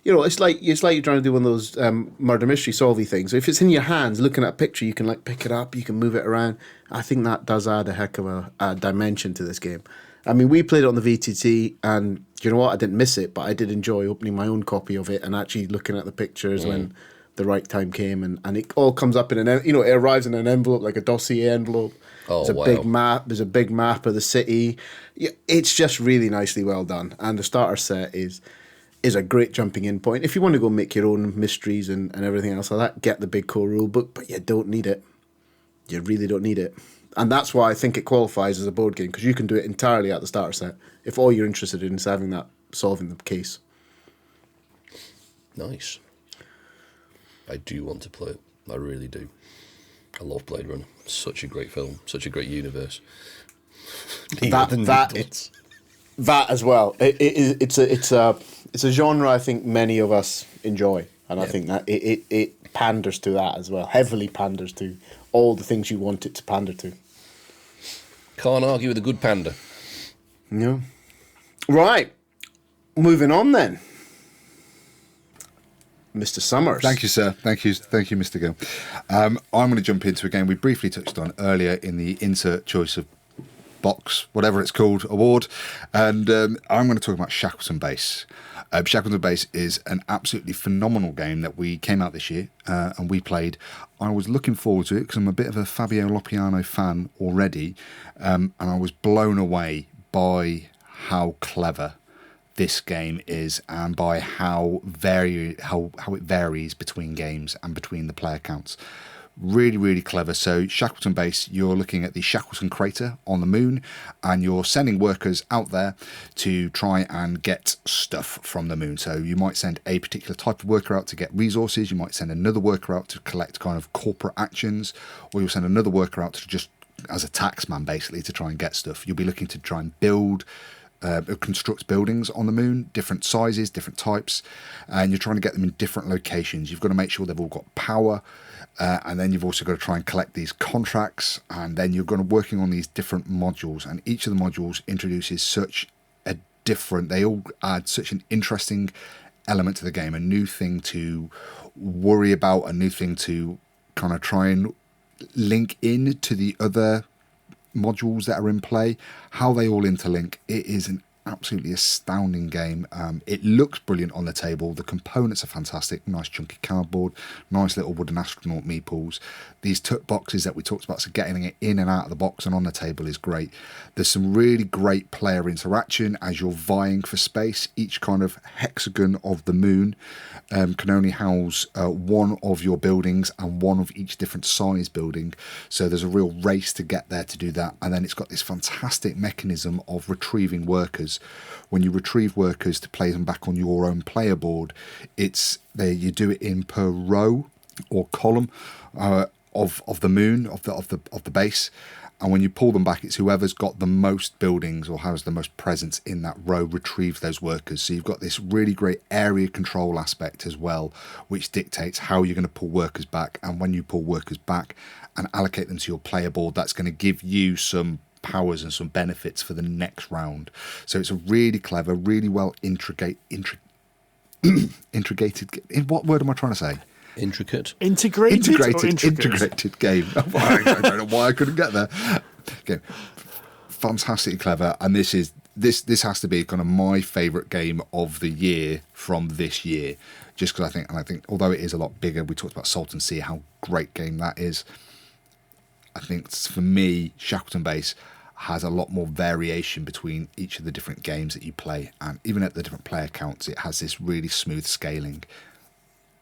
It's like you're trying to do one of those murder mystery solvey things. So if it's in your hands, looking at a picture, you can like pick it up, you can move it around. I think that does add a heck of a dimension to this game. I mean, we played it on the VTT, and you know what? I didn't miss it, but I did enjoy opening my own copy of it and actually looking at the pictures when the right time came, and it all comes up in it arrives in an envelope, like a dossier envelope. Oh, There's a big map. There's a big map of the city. Yeah, it's just really nicely well done, and the starter set is a great jumping in point. If you want to go make your own mysteries and everything else like that, get the big core rule book, but you don't need it. You really don't need it. And that's why I think it qualifies as a board game, because you can do it entirely at the starter set if all you're interested in is solving the case. Nice. I do want to play it. I really do. I love Blade Runner. Such a great film. Such a great universe. That as well. It's a genre I think many of us enjoy, and I think that it panders to that as well. Heavily panders to all the things you want it to pander to. Can't argue with a good panda. No. Right. Moving on then. Mr. Summers. Thank you, sir. Thank you, Mr. Gill. I'm going to jump into a game we briefly touched on earlier in the insert choice of box, whatever it's called, award, and I'm going to talk about Shackleton Base. Shackleton Base is an absolutely phenomenal game that we came out this year and we played. I was looking forward to it because I'm a bit of a Fabio Lopiano fan already, and I was blown away by how clever this game is and by how it varies between games and between the player counts. Really, really clever. So Shackleton Base, you're looking at the Shackleton crater on the moon, and you're sending workers out there to try and get stuff from the moon. So you might send a particular type of worker out to get resources, you might send another worker out to collect kind of corporate actions, or you'll send another worker out to just as a taxman basically to try and get stuff. You'll be looking to try and construct buildings on the moon, different sizes, different types, and you're trying to get them in different locations. You've got to make sure they've all got power, and then you've also got to try and collect these contracts, and then you're going to working on these different modules, and each of the modules introduces such a different, they all add such an interesting element to the game, a new thing to worry about, a new thing to kind of try and link in to the other modules that are in play, how they all interlink. It is an absolutely astounding game. It looks brilliant on the table. The components are fantastic. Nice chunky cardboard, nice little wooden astronaut meeples. These tut boxes that we talked about, so getting it in and out of the box and on the table is great. There's some really great player interaction as you're vying for space. Each kind of hexagon of the moon can only house one of your buildings and one of each different size building. So there's a real race to get there to do that. And then it's got this fantastic mechanism of retrieving workers. When you retrieve workers to play them back on your own player board, you do it in per row or column of the moon of the base, and when you pull them back, it's whoever's got the most buildings or has the most presence in that row retrieves those workers. So you've got this really great area control aspect as well, which dictates how you're going to pull workers back, and when you pull workers back and allocate them to your player board, that's going to give you some powers and some benefits for the next round. So it's a really clever, really well integrated. What word am I trying to say? Integrated game. I don't know why I couldn't get there. Okay. Fantastically clever, and this has to be kind of my favourite game of the year from this year, just because I think although it is a lot bigger, we talked about Salton Sea, how great game that is. I think for me, Shackleton Base has a lot more variation between each of the different games that you play, and even at the different player counts, it has this really smooth scaling.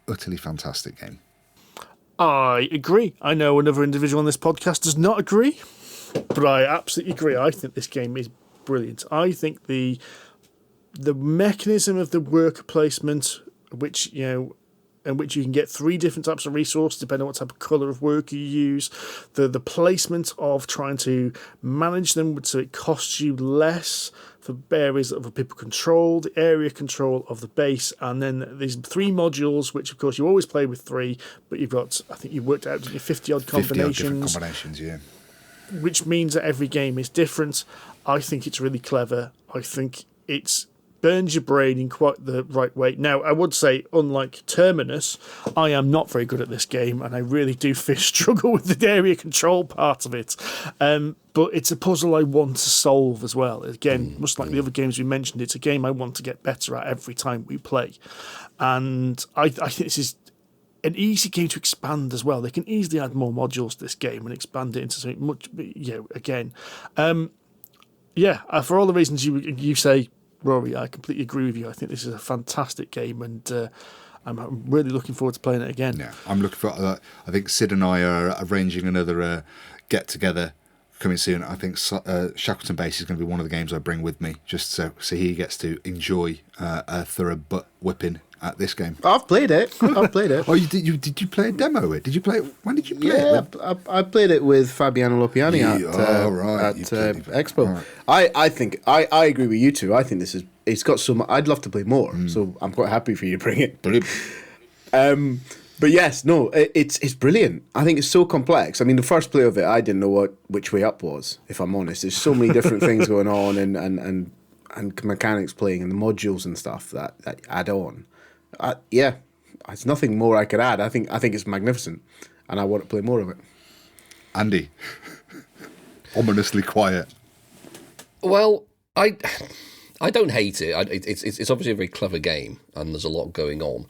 Utterly fantastic game. I agree. I know another individual on this podcast does not agree, but I absolutely agree. I think this game is brilliant. I think the mechanism of the worker placement, which you can get 3 different types of resources depending on what type of colour of worker you use, the placement of trying to manage them so it costs you less for areas that other people control, the area control of the base, and then these 3 modules, which of course you always play with 3, but you've got, I think you worked out 50-odd combinations. 50-odd different combinations, yeah. Which means that every game is different. I think it's really clever. I think it's burns your brain in quite the right way. Now, I would say, unlike Terminus, I am not very good at this game, and I really do struggle with the area control part of it. But it's a puzzle I want to solve as well. Again, much like the other games we mentioned, it's a game I want to get better at every time we play. And I think this is an easy game to expand as well. They can easily add more modules to this game and expand it into something much, again. For all the reasons you say, Rory, I completely agree with you. I think this is a fantastic game, and I'm really looking forward to playing it again. Yeah, I'm looking for. I think Sid and I are arranging another get together coming soon. I think Shackleton Base is going to be one of the games I bring with me, just so he gets to enjoy a thorough butt whipping at this game. I've played it. Oh, did you play a demo? Did you play it? When did you play it? Yeah, I played it with Fabiano Lopiani at Expo. Right. I think I agree with you two. I think it's got so much. I'd love to play more, so I'm quite happy for you to bring it. Brilliant. But yes, no, it's brilliant. I think it's so complex. I mean, the first play of it, I didn't know which way up was, if I'm honest. There's so many different things going on and mechanics playing and the modules and stuff that add on. There's nothing more I could add. I think it's magnificent, and I want to play more of it. Andy, ominously quiet. Well, I don't hate it. It's obviously a very clever game, and there's a lot going on.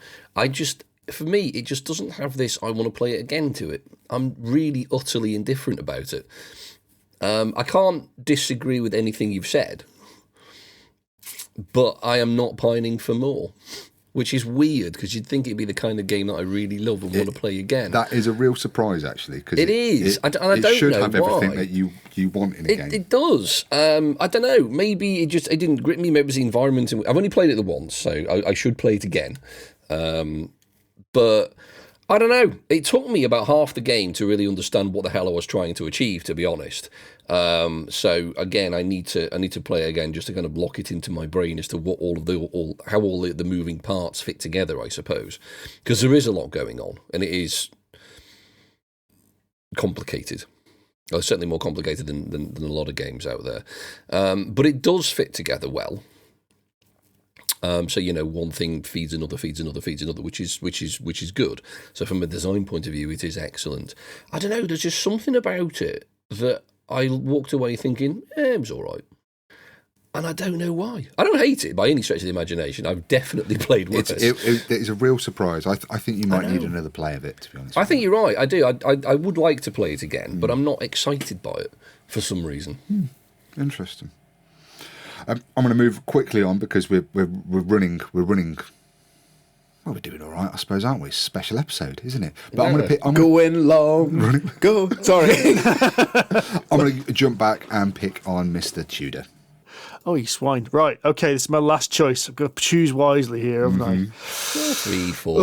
For me, it just doesn't have this, I want to play it again to it. I'm really utterly indifferent about it. I can't disagree with anything you've said, but I am not pining for more, which is weird because you'd think it'd be the kind of game that I really love and want to play again. That is a real surprise, actually. Cause it is. I don't know should have why. everything that you want in a game. It does. I don't know. Maybe it didn't grip me. Maybe it was the environment. I've only played it the once, so I should play it again. But I don't know. It took me about half the game to really understand what the hell I was trying to achieve, to be honest. So again, I need to play it again just to kind of lock it into my brain as to what how all the moving parts fit together, I suppose, because there is a lot going on and it is complicated. Well, certainly more complicated than a lot of games out there, but it does fit together well. So one thing feeds another, which is good. So from a design point of view, it is excellent. I don't know. There's just something about it that I walked away thinking, it was all right, and I don't know why. I don't hate it by any stretch of the imagination. I've definitely played worse. It is a real surprise. I think you might need another play of it, to be honest. I think you're right. I do. I would like to play it again, but I'm not excited by it for some reason. Interesting. I'm going to move quickly on because we're running. Well, we're doing all right, I suppose, aren't we? Special episode, isn't it? But I'm going to pick. Going long. Go. Sorry. I'm going to jump back and pick on Mr. Tudor. Oh, you swine. Right. Okay, this is my last choice. I've got to choose wisely here, haven't I? 3, 4.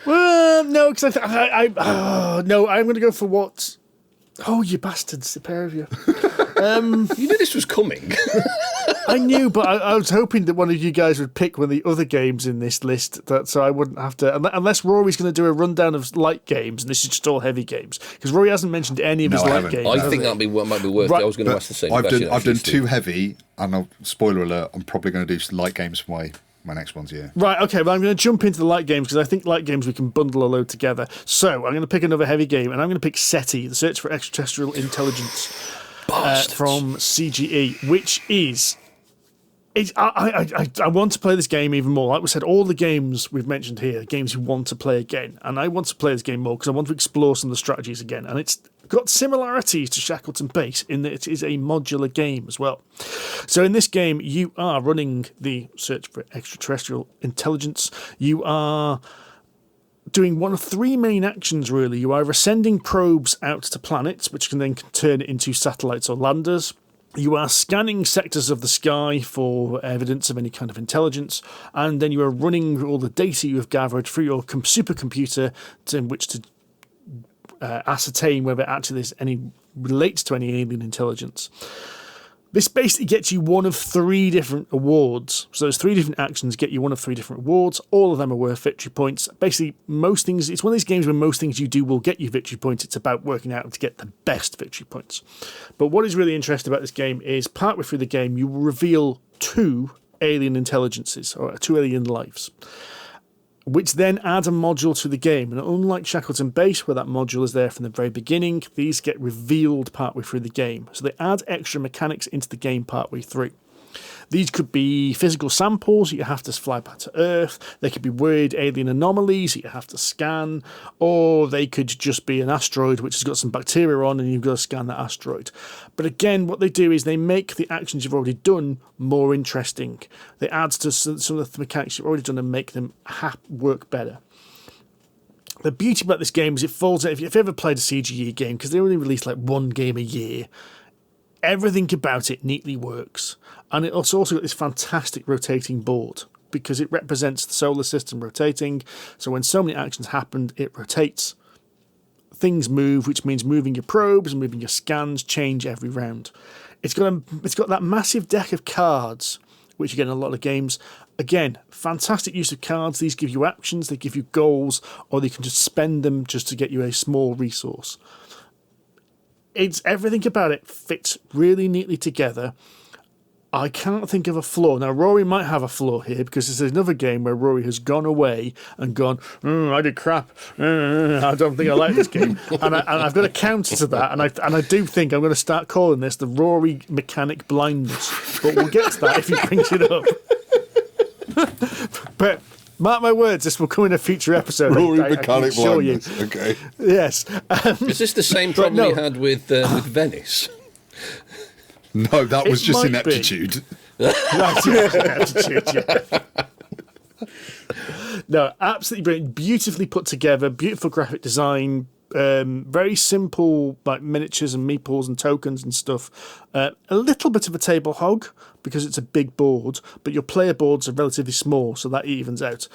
Well, no, because I'm going to go for what. Oh, you bastards, the pair of you. You knew this was coming. I knew, but I was hoping that one of you guys would pick one of the other games in this list, so I wouldn't have to. Unless Rory's going to do a rundown of light games, and this is just all heavy games, because Rory hasn't mentioned any of his light games. I think that might be worth it. I was going to ask the same question. I've done 2 heavy, and spoiler alert, I'm probably going to do light games for my next ones, yeah. Right, okay, well, I'm going to jump into the light games because I think light games we can bundle a load together. So I'm going to pick another heavy game, and I'm going to pick SETI, the Search for Extraterrestrial Intelligence, from CGE, which is... I want to play this game even more. Like we said, all the games we've mentioned here are games you want to play again, and I want to play this game more because I want to explore some of the strategies again, and it's got similarities to Shackleton Base in that it is a modular game as well. So in this game, you are running the Search for Extraterrestrial Intelligence. You are doing one of 3 main actions, really. You are either sending probes out to planets, which can then turn into satellites or landers. You are scanning sectors of the sky for evidence of any kind of intelligence, and then you are running all the data you have gathered through your supercomputer in which to ascertain whether actually there's any relates to any alien intelligence. This basically gets you one of 3 different awards. So there's 3 different actions get you one of 3 different awards. All of them are worth victory points. Basically, most things, it's one of these games where most things you do will get you victory points. It's about working out to get the best victory points. But what is really interesting about this game is partway through the game, you will reveal 2 alien intelligences, or 2 alien lives, which then add a module to the game. And unlike Shackleton Base, where that module is there from the very beginning, these get revealed partway through the game. So they add extra mechanics into the game partway through. These could be physical samples that you have to fly back to Earth. They could be weird alien anomalies that you have to scan, or they could just be an asteroid which has got some bacteria on and you've got to scan that asteroid. But again, what they do is they make the actions you've already done more interesting. They add to some of the mechanics you've already done and make them work better. The beauty about this game is it falls out. If you've ever played a CGE game, because they only release like one game a year, everything about it neatly works. And it's also got this fantastic rotating board because it represents the solar system rotating. So when so many actions happen, it rotates. Things move, which means moving your probes and moving your scans change every round. It's got that massive deck of cards, which you get in a lot of games. Again, fantastic use of cards. These give you actions, they give you goals, or you can just spend them just to get you a small resource. It's everything about it fits really neatly together. I can't think of a flaw. Now, Rory might have a flaw here because this is another game where Rory has gone away and gone, I did crap. I don't think I like this game. and I've got a counter to that. And I do think I'm going to start calling this the Rory mechanic blindness. But we'll get to that if he brings it up. But mark my words, this will come in a future episode. Rory mechanic blindness. Okay. Yes. Is this the same problem we had with Venice? No, that was just ineptitude. Ineptitude, yeah. No, absolutely brilliant. Beautifully put together, beautiful graphic design, very simple like miniatures and meeples and tokens and stuff. A little bit of a table hog because it's a big board, but your player boards are relatively small, so that evens out.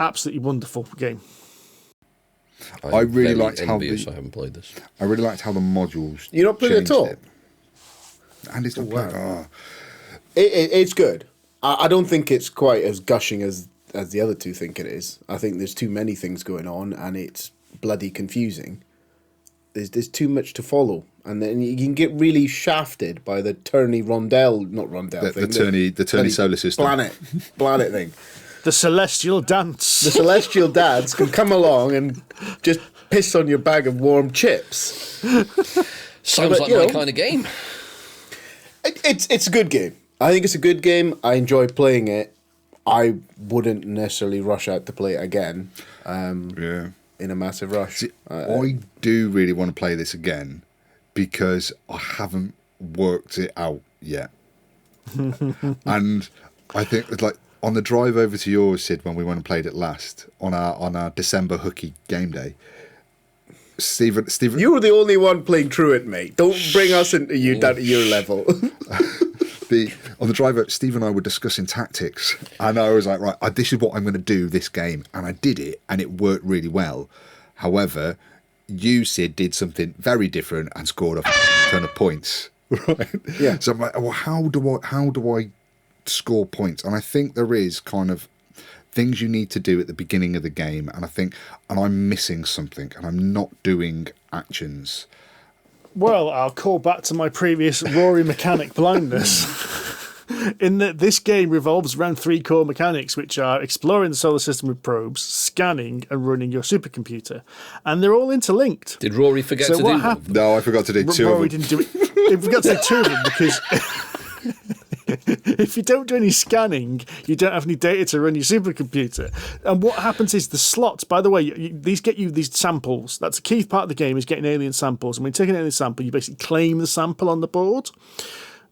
Absolutely wonderful game. I really liked how I haven't played this. I really liked how the modules. You not played it at all? It. And it's not It's good. I don't think it's quite as gushing as the other two think it is. I think there's too many things going on, and it's bloody confusing. There's too much to follow, and then you can get really shafted by the turny the turny solar system planet thing. The celestial dance. The celestial dads can come along and just piss on your bag of warm chips. Sounds like my kind of game. It's a good game. I think it's a good game. I enjoy playing it. I wouldn't necessarily rush out to play it again. In a massive rush. See, I do really want to play this again because I haven't worked it out yet. And I think it's like on the drive over to yours, Sid, when we went and played it last on our December hooky game day. Stephen, you were the only one playing Truant, mate. Don't bring us down to your level. On the drive out, Steve and I were discussing tactics, and I was like, right, this is what I'm going to do this game, and I did it, and it worked really well. However, you, Sid, did something very different and scored a ton of points, right? Yeah. So I'm like, well, how do I score points? And I think there is kind of things you need to do at the beginning of the game, and I'm missing something, and I'm not doing actions. Well, I'll call back to my previous Rory mechanic blindness. In that this game revolves around 3 core mechanics, which are exploring the solar system with probes, scanning, and running your supercomputer. And they're all interlinked. Did Rory forget to do one of them? No, I forgot to do 2 Rory of them. didn't do it. He forgot to do 2 of them because if you don't do any scanning, you don't have any data to run your supercomputer. And what happens is the slots, by the way, these get you these samples. That's a key part of the game, is getting alien samples. And when you take an alien sample, you basically claim the sample on the board.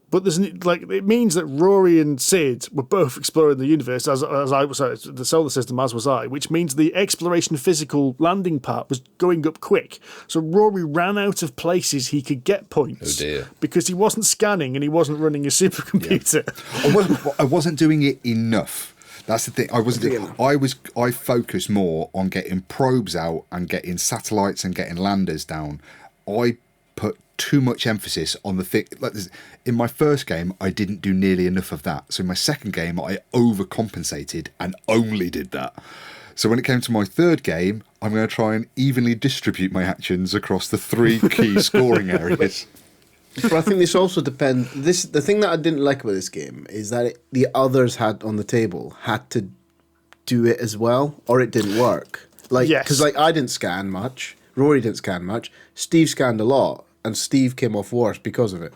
But it means that Rory and Sid were both exploring the universe, as I was, the solar system, as was I, which means the exploration physical landing part was going up quick. So Rory ran out of places he could get points because he wasn't scanning and he wasn't running a supercomputer. Yeah. I wasn't doing it enough. That's the thing. I focused more on getting probes out and getting satellites and getting landers down. I put too much emphasis on the thing. Like in my first game, I didn't do nearly enough of that. So in my second game, I overcompensated and only did that. So when it came to my third game, I'm going to try and evenly distribute my actions across the 3 key scoring areas. But I think this also depends. The thing that I didn't like about this game is that the others had on the table had to do it as well, or it didn't work. Because I didn't scan much, Rory didn't scan much, Steve scanned a lot, and Steve came off worse because of it.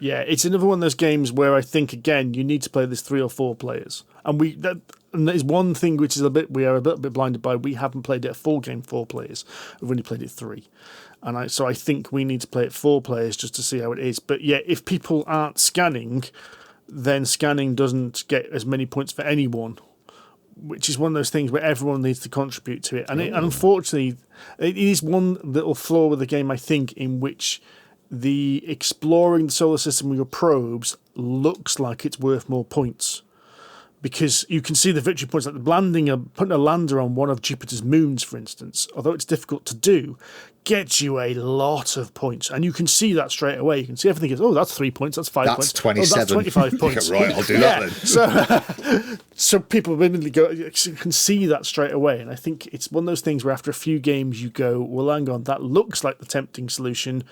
Yeah, it's another one of those games where I think, again, you need to play this 3 or 4 players. And that is one thing which is we are a little bit blinded by. We haven't played it a full game 4 players. We've only played it 3. And so I think we need to play it 4 players just to see how it is. But yeah, if people aren't scanning, then scanning doesn't get as many points for anyone, which is one of those things where everyone needs to contribute to it. And, and unfortunately, it is one little flaw with the game, I think, in which the exploring the solar system with your probes looks like it's worth more points. Because you can see the victory points, like putting a lander on one of Jupiter's moons, for instance, although it's difficult to do, gets you a lot of points. And you can see that straight away. You can see everything is, that's 3 points, that's 5 points. That's 27. That's 25 points. Right, I'll do that then. So people can see that straight away. And I think it's one of those things where after a few games you go, well, hang on, that looks like the tempting solution,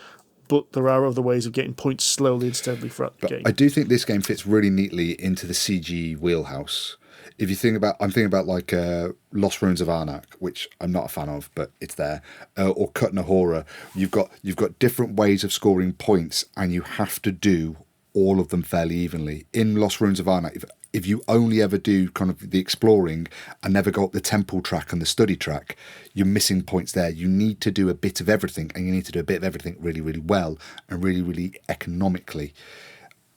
but there are other ways of getting points slowly and steadily throughout the game. I do think this game fits really neatly into the CG wheelhouse. If you think about, I'm thinking about like Lost Ruins of Arnak, which I'm not a fan of, but it's there, or Cut and a Horror. You've got different ways of scoring points, and you have to do all of them fairly evenly. In Lost Ruins of Arnak, if you only ever do kind of the exploring and never go up the temple track and the study track, you're missing points there. You need to do a bit of everything, and you need to do a bit of everything really, really well and really, really economically.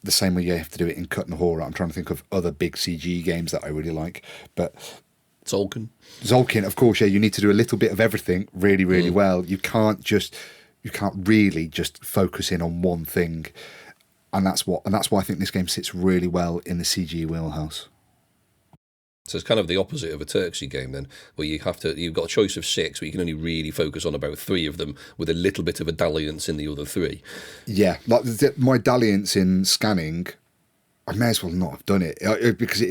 The same way you have to do it in Cut and Horror. I'm trying to think of other big CG games that I really like. But Zolkin, of course, yeah, you need to do a little bit of everything really, really well. You can't really just focus in on one thing. And that's why I think this game sits really well in the CG wheelhouse. So it's kind of the opposite of a Turksy game then, where you've got a choice of 6, but you can only really focus on about 3 of them with a little bit of a dalliance in the other 3. Yeah, like my dalliance in scanning, I may as well not have done it because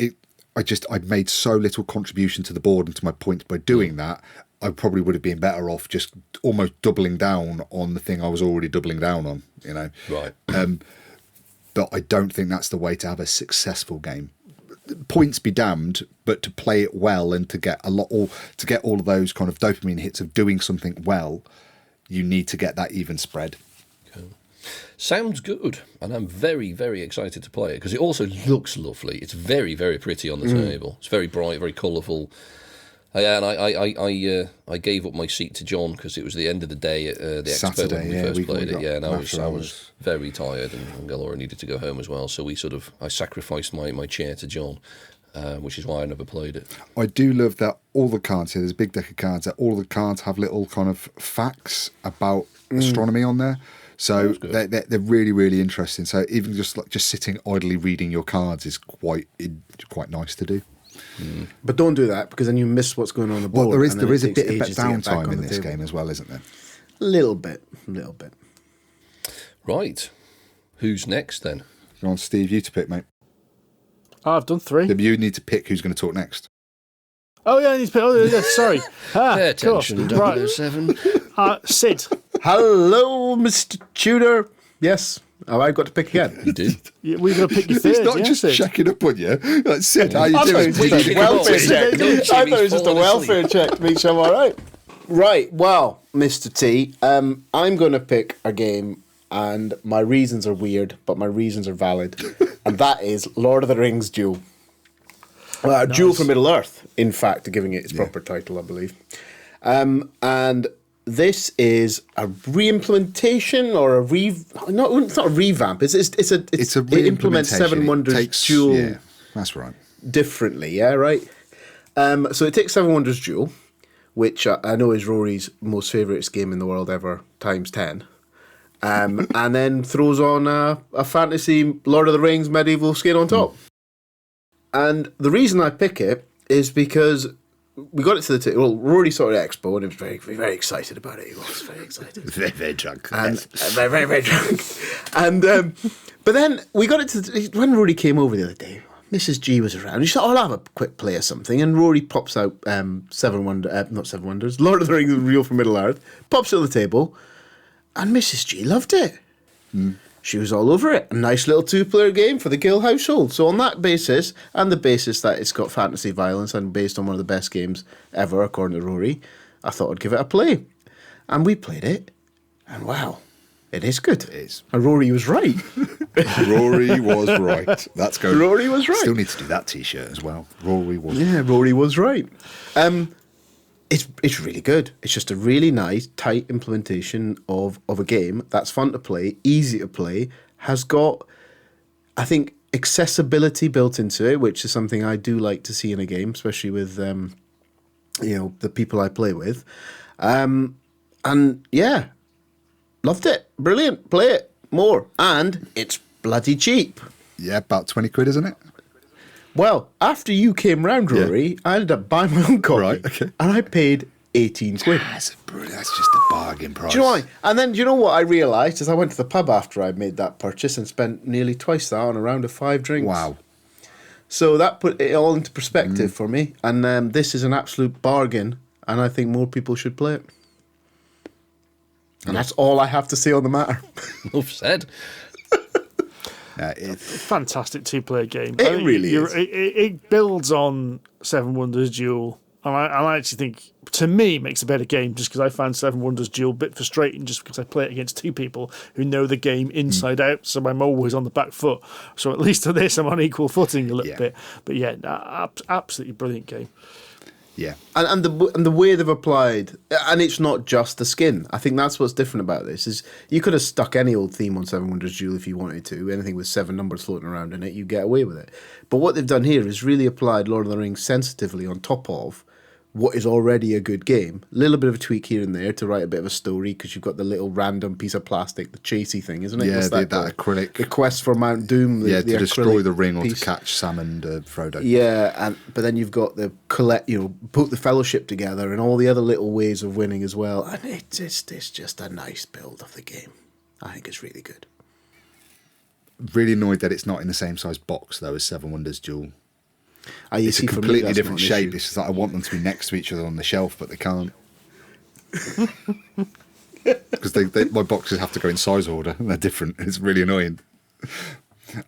I'd made so little contribution to the board and to my points by doing that. I probably would have been better off just almost doubling down on the thing I was already doubling down on, you know. Right. But I don't think that's the way to have a successful game. Points be damned, but to play it well and to get all of those kind of dopamine hits of doing something well, you need to get that even spread. Cool. Sounds good, and I'm very, very excited to play it because it also looks lovely. It's very, very pretty on the table. It's very bright, very colourful. And I gave up my seat to John because it was the end of the day at the Saturday, expo when we first played it. Yeah, and I was very tired, and Galora needed to go home as well. So I sacrificed my chair to John, which is why I never played it. I do love that all the cards here. There's a big deck of cards. That all the cards have little kind of facts about astronomy on there. So they're really, really interesting. So even just sitting idly reading your cards is quite nice to do. But don't do that because then you miss what's going on the board. Well, there is a bit of downtime in this game as well, isn't there? A little bit. Right. Who's next then? Go on, Steve, you to pick, mate. I've done 3. You need to pick who's going to talk next. Oh, yeah, I need to pick. Oh, yeah, sorry. Pay attention, right. 007. Sid. Hello, Mr. Tudor. Yes. Oh, I've got to pick again. You do. Yeah, we're going to pick your third. He's not just Sid. checking up on you. Like, Sid, how you doing? I thought it was just a welfare check to make sure I'm all right. Right. Well, Mr. T, I'm going to pick a game, and my reasons are weird, but my reasons are valid, and that is Lord of the Rings Duel. Nice. Duel for Middle-earth, in fact, giving it its proper title, I believe. And this is a re-implementation or it's not a revamp. It implements Seven Wonders Duel. Yeah, that's right. Differently, yeah, right. So it takes Seven Wonders Duel, which I know is Rory's most favourite game in the world ever, times 10, and then throws on a fantasy Lord of the Rings medieval skin on top. And the reason I pick it is because we got it to the table. Well, Rory saw it at Expo and he was very, very excited about it. He was very excited. Very, very drunk. And very, very, very drunk. And but then we got it to when Rory came over the other day. Mrs. G was around. She thought, I'll have a quick play of something. And Rory pops out not Seven Wonders, Lord of the Rings Duel for Middle-earth, pops it on the table, and Mrs. G loved it. She was all over it. A nice little 2-player game for the Gill household. So on that basis, and the basis that it's got fantasy violence and based on one of the best games ever, according to Rory, I thought I'd give it a play. And we played it, and wow, It is good. It is. And Rory was right. Rory was right. That's good. Rory was right. Still need to do that T-shirt as well. Rory was right. Yeah, Rory was right. It's really good. It's just a really nice, tight implementation of a game that's fun to play, easy to play, has got, I think, accessibility built into it, which is something I do like to see in a game, especially with the people I play with. And yeah, loved it. Brilliant. Play it more. And it's bloody cheap. Yeah, about 20 quid, isn't it? Well, after you came round, Rory, I ended up buying my own copy. Right, okay. And I paid 18 quid. That's just a bargain price. Do you know why? And then, do you know what I realised? Is I went to the pub after I made that purchase and spent nearly twice that on a round of 5 drinks. Wow. So that put it all into perspective for me. And this is an absolute bargain. And I think more people should play it. And that's all I have to say on the matter. Enough said. Fantastic two-player game. It really is. It builds on Seven Wonders Duel. And I actually think, to me, it makes a better game just because I found Seven Wonders Duel a bit frustrating just because I play it against two people who know the game inside out, so I'm always on the back foot. So at least to this, I'm on equal footing a little bit. But yeah, absolutely brilliant game. Yeah. And the way they've applied, and it's not just the skin. I think that's what's different about this, is you could have stuck any old theme on Seven Wonders Duel if you wanted to. Anything with 7 numbers floating around in it, you get away with it. But what they've done here is really applied Lord of the Rings sensitively on top of what is already a good game. A little bit of a tweak here and there to write a bit of a story, because you've got the little random piece of plastic, the chasey thing, isn't it? Yeah, What's that called? acrylic. The quest for Mount Doom. To the destroy the acrylic ring or piece. to catch Sam and Frodo. Yeah, but then you've got the put the fellowship together and all the other little ways of winning as well. And it's just a nice build of the game. I think it's really good. Really annoyed that it's not in the same size box though as Seven Wonders Duel. It's a for me, completely that's different not an shape. issue. It's just like I want them to be next to each other on the shelf, but they can't. Because my boxes have to go in size order and they're different. It's really annoying.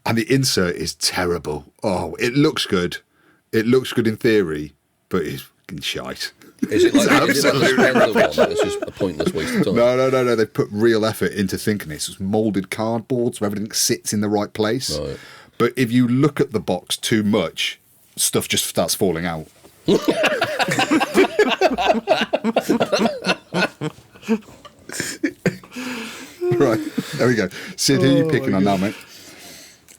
And the insert is terrible. Oh, it looks good. It looks good in theory, but it's fucking shite. Is it like the Suspender one that's just a pointless waste of time? No. They've put real effort into thinking this. It's moulded cardboard so everything sits in the right place. Right. But if you look at the box too much, stuff just starts falling out. Right, there we go. Sid, who are you picking on now, mate?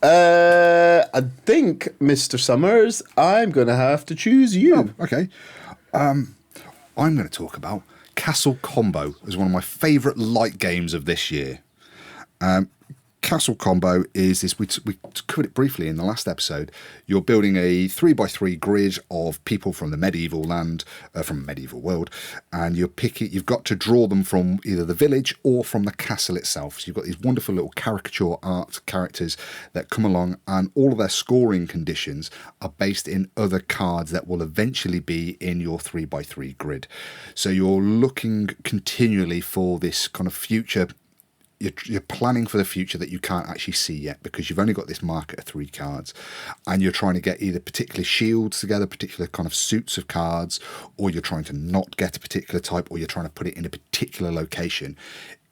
I think, Mr. Summers, I'm going to have to choose you. Oh, okay. I'm going to talk about Castle Combo as one of my favourite light games of this year. Castle Combo is this, we covered it briefly in the last episode. You're building a 3x3 grid of people from the medieval land, from medieval world, and you've got to draw them from either the village or from the castle itself. So you've got these wonderful little caricature art characters that come along, and all of their scoring conditions are based in other cards that will eventually be in your 3x3 grid. So you're looking continually for this kind of future. You're planning for the future that you can't actually see yet because you've only got this market of 3 cards, and you're trying to get either particular shields together, particular kind of suits of cards, or you're trying to not get a particular type, or you're trying to put it in a particular location.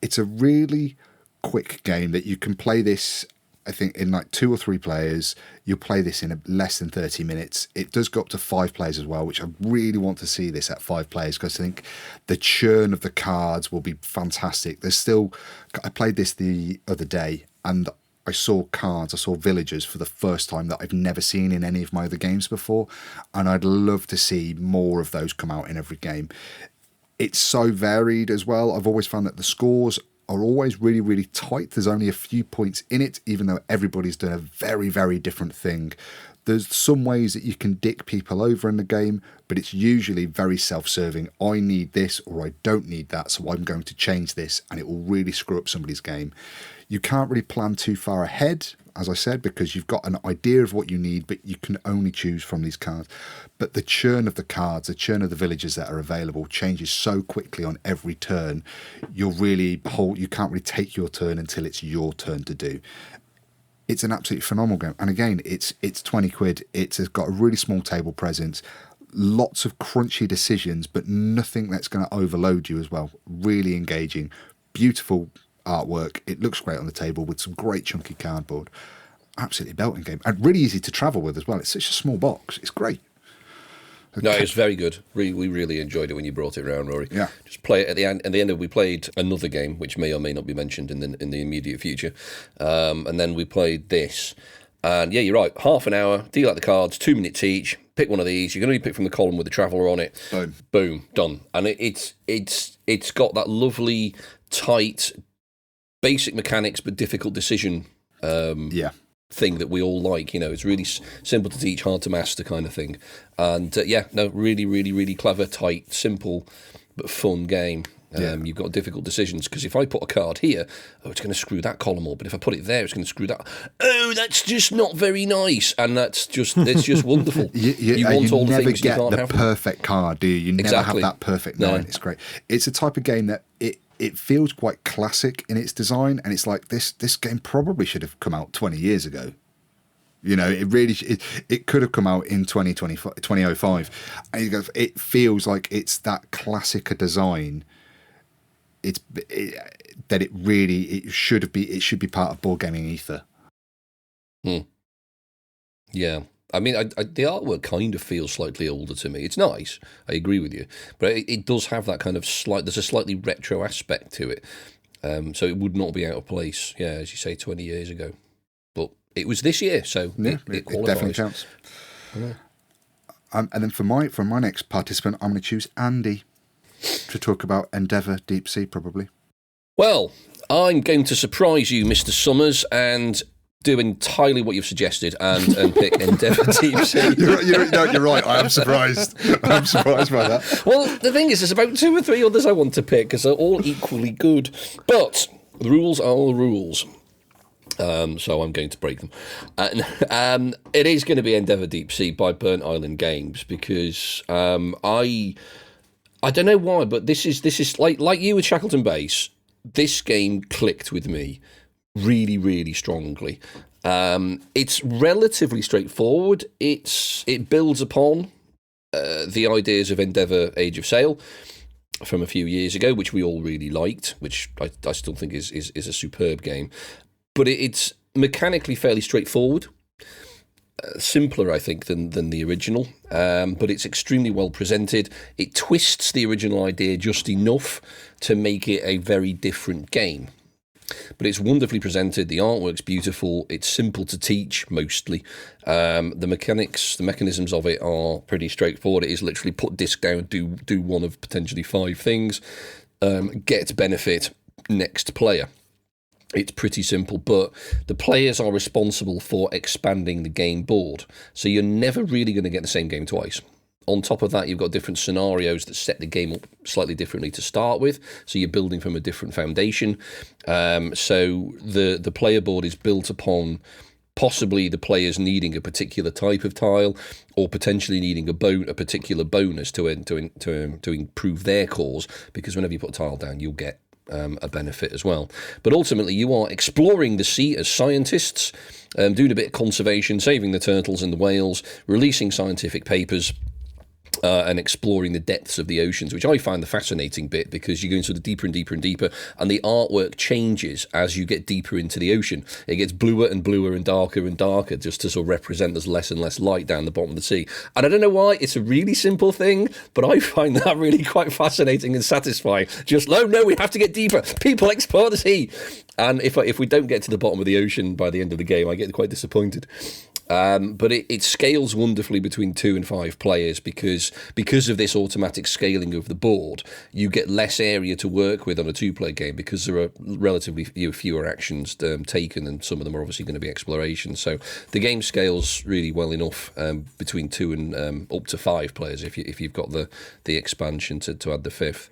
It's a really quick game that you can play this, I think, in like 2 or 3 players. You'll play this in less than 30 minutes. It does go up to 5 players as well, which I really want to see this at 5 players because I think the churn of the cards will be fantastic. I played this the other day and I saw villagers for the first time that I've never seen in any of my other games before, and I'd love to see more of those come out in every game. It's so varied as well. I've always found that the scores are always really, really tight. There's only a few points in it, even though everybody's doing a very, very different thing. There's some ways that you can dick people over in the game, but it's usually very self-serving. I need this or I don't need that, so I'm going to change this, and it will really screw up somebody's game. You can't really plan too far ahead, as I said, because you've got an idea of what you need, but you can only choose from these cards. But the churn of the cards, the churn of the villages that are available changes so quickly on every turn. You can't really take your turn until it's your turn to do. It's an absolutely phenomenal game. And again, it's 20 quid. It's got a really small table presence, lots of crunchy decisions, but nothing that's going to overload you as well. Really engaging, beautiful artwork. It looks great on the table with some great chunky cardboard. Absolutely belting game. And really easy to travel with as well. It's such a small box. It's great. No, it's very good. We really enjoyed it when you brought it around, Rory. Yeah. Just play it at the end. At the end, we played another game, which may or may not be mentioned in the immediate future. And then we played this. And yeah, you're right. Half an hour, deal out the cards, 2 minutes each. Pick one of these. You're going to be picked from the column with the traveller on it. Boom, done. And it's got that lovely, tight, basic mechanics but difficult decision. Thing that we all like, it's really simple to teach, hard to master kind of thing. And really, really, really clever, tight, simple, but fun game. You've got difficult decisions, because if I put a card here, it's going to screw that column up, but if I put it there, it's going to screw that. That's just not very nice, and it's just wonderful. You want all the things you can't have. You never get the perfect card, do you? You never have that perfect nine. No. It's great. It's a type of game that it feels quite classic in its design, and it's like this game probably should have come out 20 years ago. It really it could have come out in 2005. And you go, it feels like it's that classic design. It should be part of board gaming ether. Yeah. I mean, the artwork kind of feels slightly older to me. It's nice, I agree with you, but it does have that kind of there's a slightly retro aspect to it, so it would not be out of place, as you say, 20 years ago. But it was this year, so it qualifies. Definitely counts. Yeah. And then for my next participant, I'm going to choose Andy to talk about Endeavour Deep Sea, probably. Well, I'm going to surprise you, Mr. Summers, and do entirely what you've suggested and pick Endeavour Deep Sea. You're right. I am surprised. I'm surprised by that. Well, the thing is, there's about 2 or 3 others I want to pick because they're all equally good. But the rules are the rules. So I'm going to break them. It is going to be Endeavour Deep Sea by Burnt Island Games, because I don't know why, but this is like you with Shackleton Base. This game clicked with me really, really strongly. It's relatively straightforward. It builds upon the ideas of Endeavour Age of Sail from a few years ago, which we all really liked, which I still think is a superb game. But it's mechanically fairly straightforward. Simpler, I think, than the original, but it's extremely well presented. It twists the original idea just enough to make it a very different game. But it's wonderfully presented. The artwork's beautiful. It's simple to teach, mostly. The mechanisms of it are pretty straightforward. It is literally put disc down, do one of potentially 5 things, get benefit, next player. It's pretty simple, but the players are responsible for expanding the game board. So you're never really going to get the same game twice. On top of that, you've got different scenarios that set the game up slightly differently to start with. So you're building from a different foundation. So the player board is built upon possibly the players needing a particular type of tile, or potentially needing a particular bonus to improve their cause. Because whenever you put a tile down, you'll get a benefit as well. But ultimately, you are exploring the sea as scientists, doing a bit of conservation, saving the turtles and the whales, releasing scientific papers, and exploring the depths of the oceans, which I find the fascinating bit, because you're going sort of deeper and deeper and deeper, and the artwork changes as you get deeper into the ocean. It gets bluer and bluer and darker, just to sort of represent there's less and less light down the bottom of the sea. And I don't know why, it's a really simple thing, but I find that really quite fascinating and satisfying. Just, no, we have to get deeper. People explore the sea. And if we don't get to the bottom of the ocean by the end of the game, I get quite disappointed. But it scales wonderfully between 2 and 5 players because of this automatic scaling of the board. You get less area to work with on a 2-player game because there are relatively fewer actions taken, and some of them are obviously going to be exploration. So the game scales really well enough between 2 and up to 5 players if you've got the expansion to add the 5th.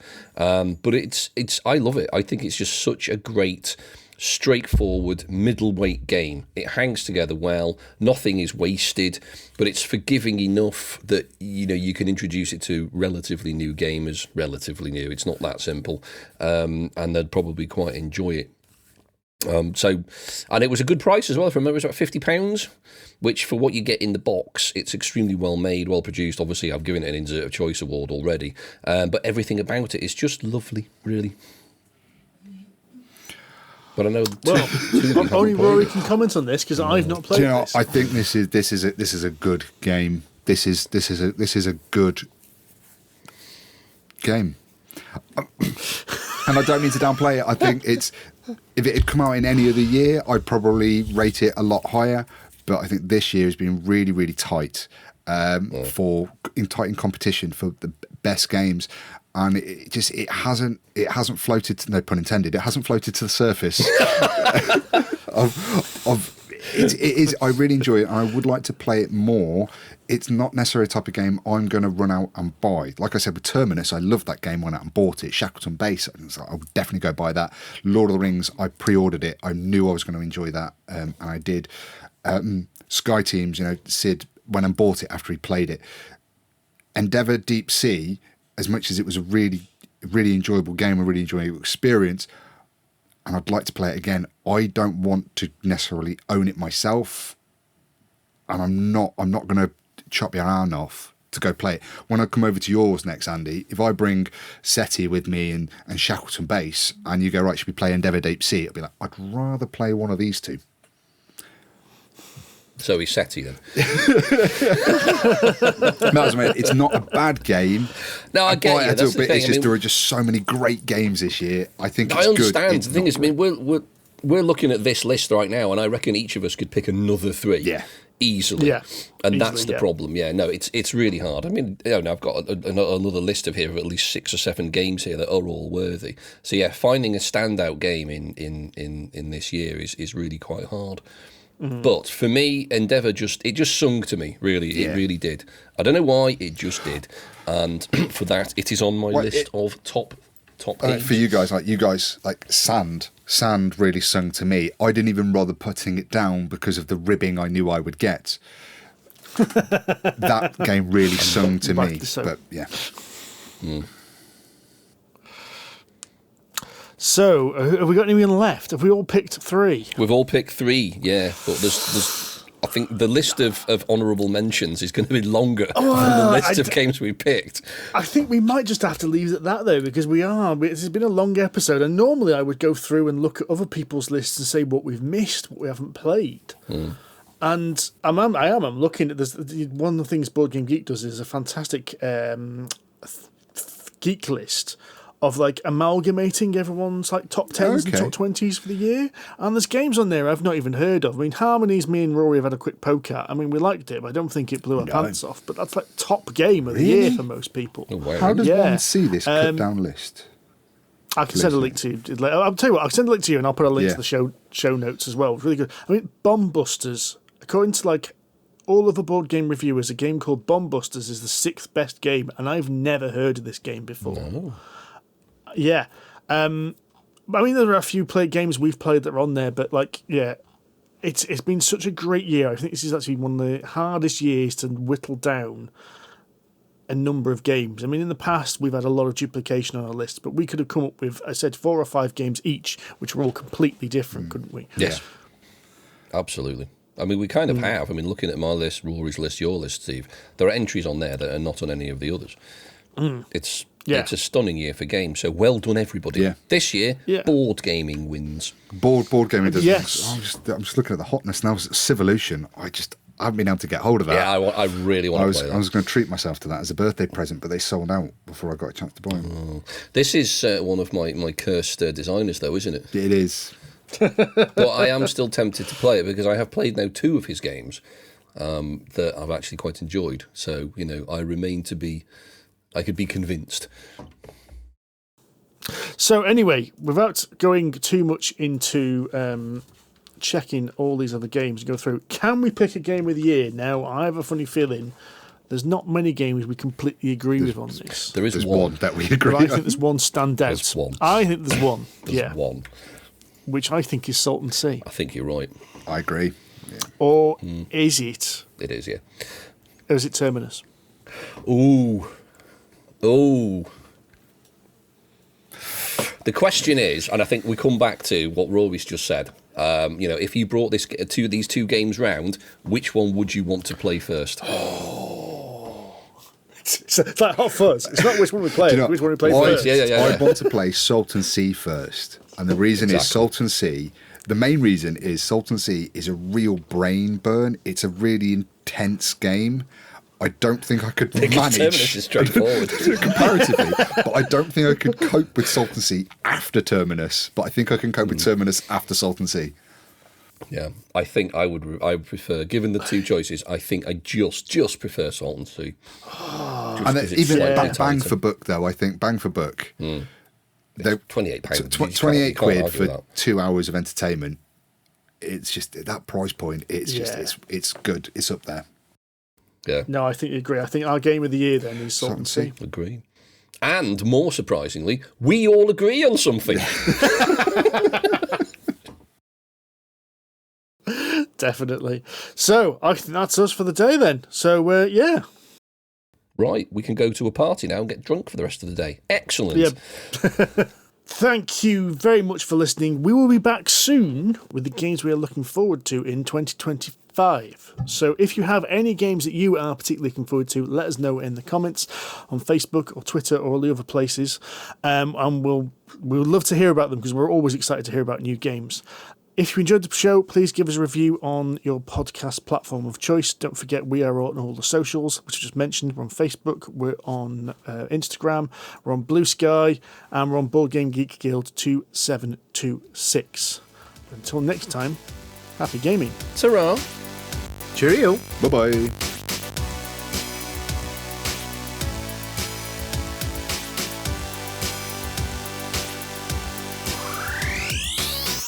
But it's I love it. I think it's just such a great, straightforward middleweight game. It hangs together well, nothing is wasted, but it's forgiving enough that you can introduce it to relatively new gamers. Relatively new, it's not that simple, and they'd probably quite enjoy it. And it was a good price as well. If I remember, it was about £50, which for what you get in the box, it's extremely well made, well produced. Obviously, I've given it an Insert of Choice award already, but everything about it is just lovely, really. But I know only Rory can comment on this because I've not played this. I think this is a good game. This is a good game. And I don't mean to downplay it. I think if it had come out in any other year, I'd probably rate it a lot higher. But I think this year has been really, really tight tight in competition for the best games. And it hasn't floated, no pun intended, it hasn't floated to the surface it is. I really enjoy it, and I would like to play it more. It's not necessarily a type of game I'm going to run out and buy. Like I said with Terminus, I loved that game, went out and bought it. Shackleton Base, I would definitely go buy that. Lord of the Rings, I pre-ordered it. I knew I was going to enjoy that, and I did. Sky Teams, Sid went and bought it after he played it. Endeavour Deep Sea, as much as it was a really, really enjoyable game, a really enjoyable experience, and I'd like to play it again, I don't want to necessarily own it myself, and I'm not going to chop your arm off to go play it. When I come over to yours next, Andy, if I bring SETI with me and Shackleton Base, and you go, right, should we play Endeavour Deep Sea? I'll be like, I'd rather play one of these two. So he's SETI then. No, it's not a bad game. No, I get you. That's the thing. It's just there are just so many great games this year. I think it's I understand. Good. The thing is, we're looking at this list right now, and I reckon each of us could pick another 3. Yeah. Easily. Yeah. And that's the problem. Yeah, no, it's really hard. I mean, I've got another list of here of at least 6 or 7 games here that are all worthy. So yeah, finding a standout game in this year is really quite hard. Mm-hmm. But for me, Endeavour just sung to me, really. It really did. I don't know why, it just did. And for that, it is on my list of top games. For you guys, Sand really sung to me. I didn't even bother putting it down because of the ribbing I knew I would get. That game really sung to me. But yeah. Mm. So, have we got anyone left? Have we all picked 3? We've all picked 3, yeah. But there's I think the list of honourable mentions is going to be longer than the list of games we picked. I think we might just have to leave it at that, though, because this has been a long episode, and normally I would go through and look at other people's lists and say what we've missed, what we haven't played. Mm. And I'm looking at this. One of the things Board Game Geek does is a fantastic geek list of amalgamating everyone's top 10s and top 20s for the year. And there's games on there I've not even heard of. I mean, Harmonies, me and Rory have had a quick poke at. I mean, we liked it, but I don't think it blew our pants off. But that's top game of the year for most people. Oh, wow. How does one see this cut down list? I can send a link to you. I'll tell you what, I'll send a link to you and I'll put a link to the show notes as well. It's really good. I mean, Bomb Busters, according to all of the board game reviewers, a game called Bomb Busters is the 6th best game, and I've never heard of this game before. No. Yeah. I mean, there are a few games we've played that are on there, but it's been such a great year. I think this is actually one of the hardest years to whittle down a number of games. I mean, in the past, we've had a lot of duplication on our list, but we could have come up with, I said, 4 or 5 games each, which were all completely different, couldn't we? Yes. Absolutely. I mean, we kind of have. I mean, looking at my list, Rory's list, your list, Steve, there are entries on there that are not on any of the others. It's a stunning year for games, so well done, everybody. Yeah. This year, board gaming wins. Board gaming does. Yes. I'm just looking at the hotness now. Civolution, I haven't been able to get hold of that. Yeah, I really want to play that. I was going to treat myself to that as a birthday present, but they sold out before I got a chance to buy them. Oh. This is one of my cursed designers, though, isn't it? It is. But I am still tempted to play it because I have played now 2 of his games that I've actually quite enjoyed. So, I could be convinced. So anyway, without going too much into checking all these other games, go through, can we pick a game of the year? Now, I have a funny feeling there's not many games we completely agree with on this. There's one that we agree on. I think there's one stand out. There's one. I think there's one. There's one. Which I think is Salton Sea. I think you're right. I agree. Yeah. Or is it? It is, yeah. Or is it Terminus? Ooh. The question is, and I think we come back to what Rory's just said, if you brought these 2 games round, which one would you want to play first? It's like Hot Fuzz. It's not which one we play, which one we play first. Yeah. I want to play Salton Sea first. And the reason is Exactly. Salton Sea. The main reason is Salton Sea is a real brain burn. It's a really intense game. I don't think I could manage. Terminus is straightforward. Comparatively, but I don't think I could cope with Salton Sea after Terminus. But I think I can cope with Terminus after Salton Sea. Yeah, I think I would prefer, given the two choices, I think I just prefer Salton Sea. And then even bang for buck, though, I think bang for buck. They're £28. 28 quid for 2 hours of entertainment. It's just at that price point. It's just it's good. It's up there. Yeah. No, I think you agree. I think our game of the year then is Salton Sea. Agree. And more surprisingly, we all agree on something. Definitely. So I think that's us for the day then. So yeah. Right, we can go to a party now and get drunk for the rest of the day. Excellent. Yeah. Thank you very much for listening. We will be back soon with the games we are looking forward to in 2025. So if you have any games that you are particularly looking forward to, let us know in the comments on Facebook or Twitter or all the other places. And we'll love to hear about them because we're always excited to hear about new games. If you enjoyed the show, please give us a review on your podcast platform of choice. Don't forget, we are on all the socials, which I just mentioned. We're on Facebook, we're on Instagram, we're on Blue Sky, and we're on Board Game Geek Guild 2726. Until next time, happy gaming. Ta-ra. Cheerio. Bye-bye.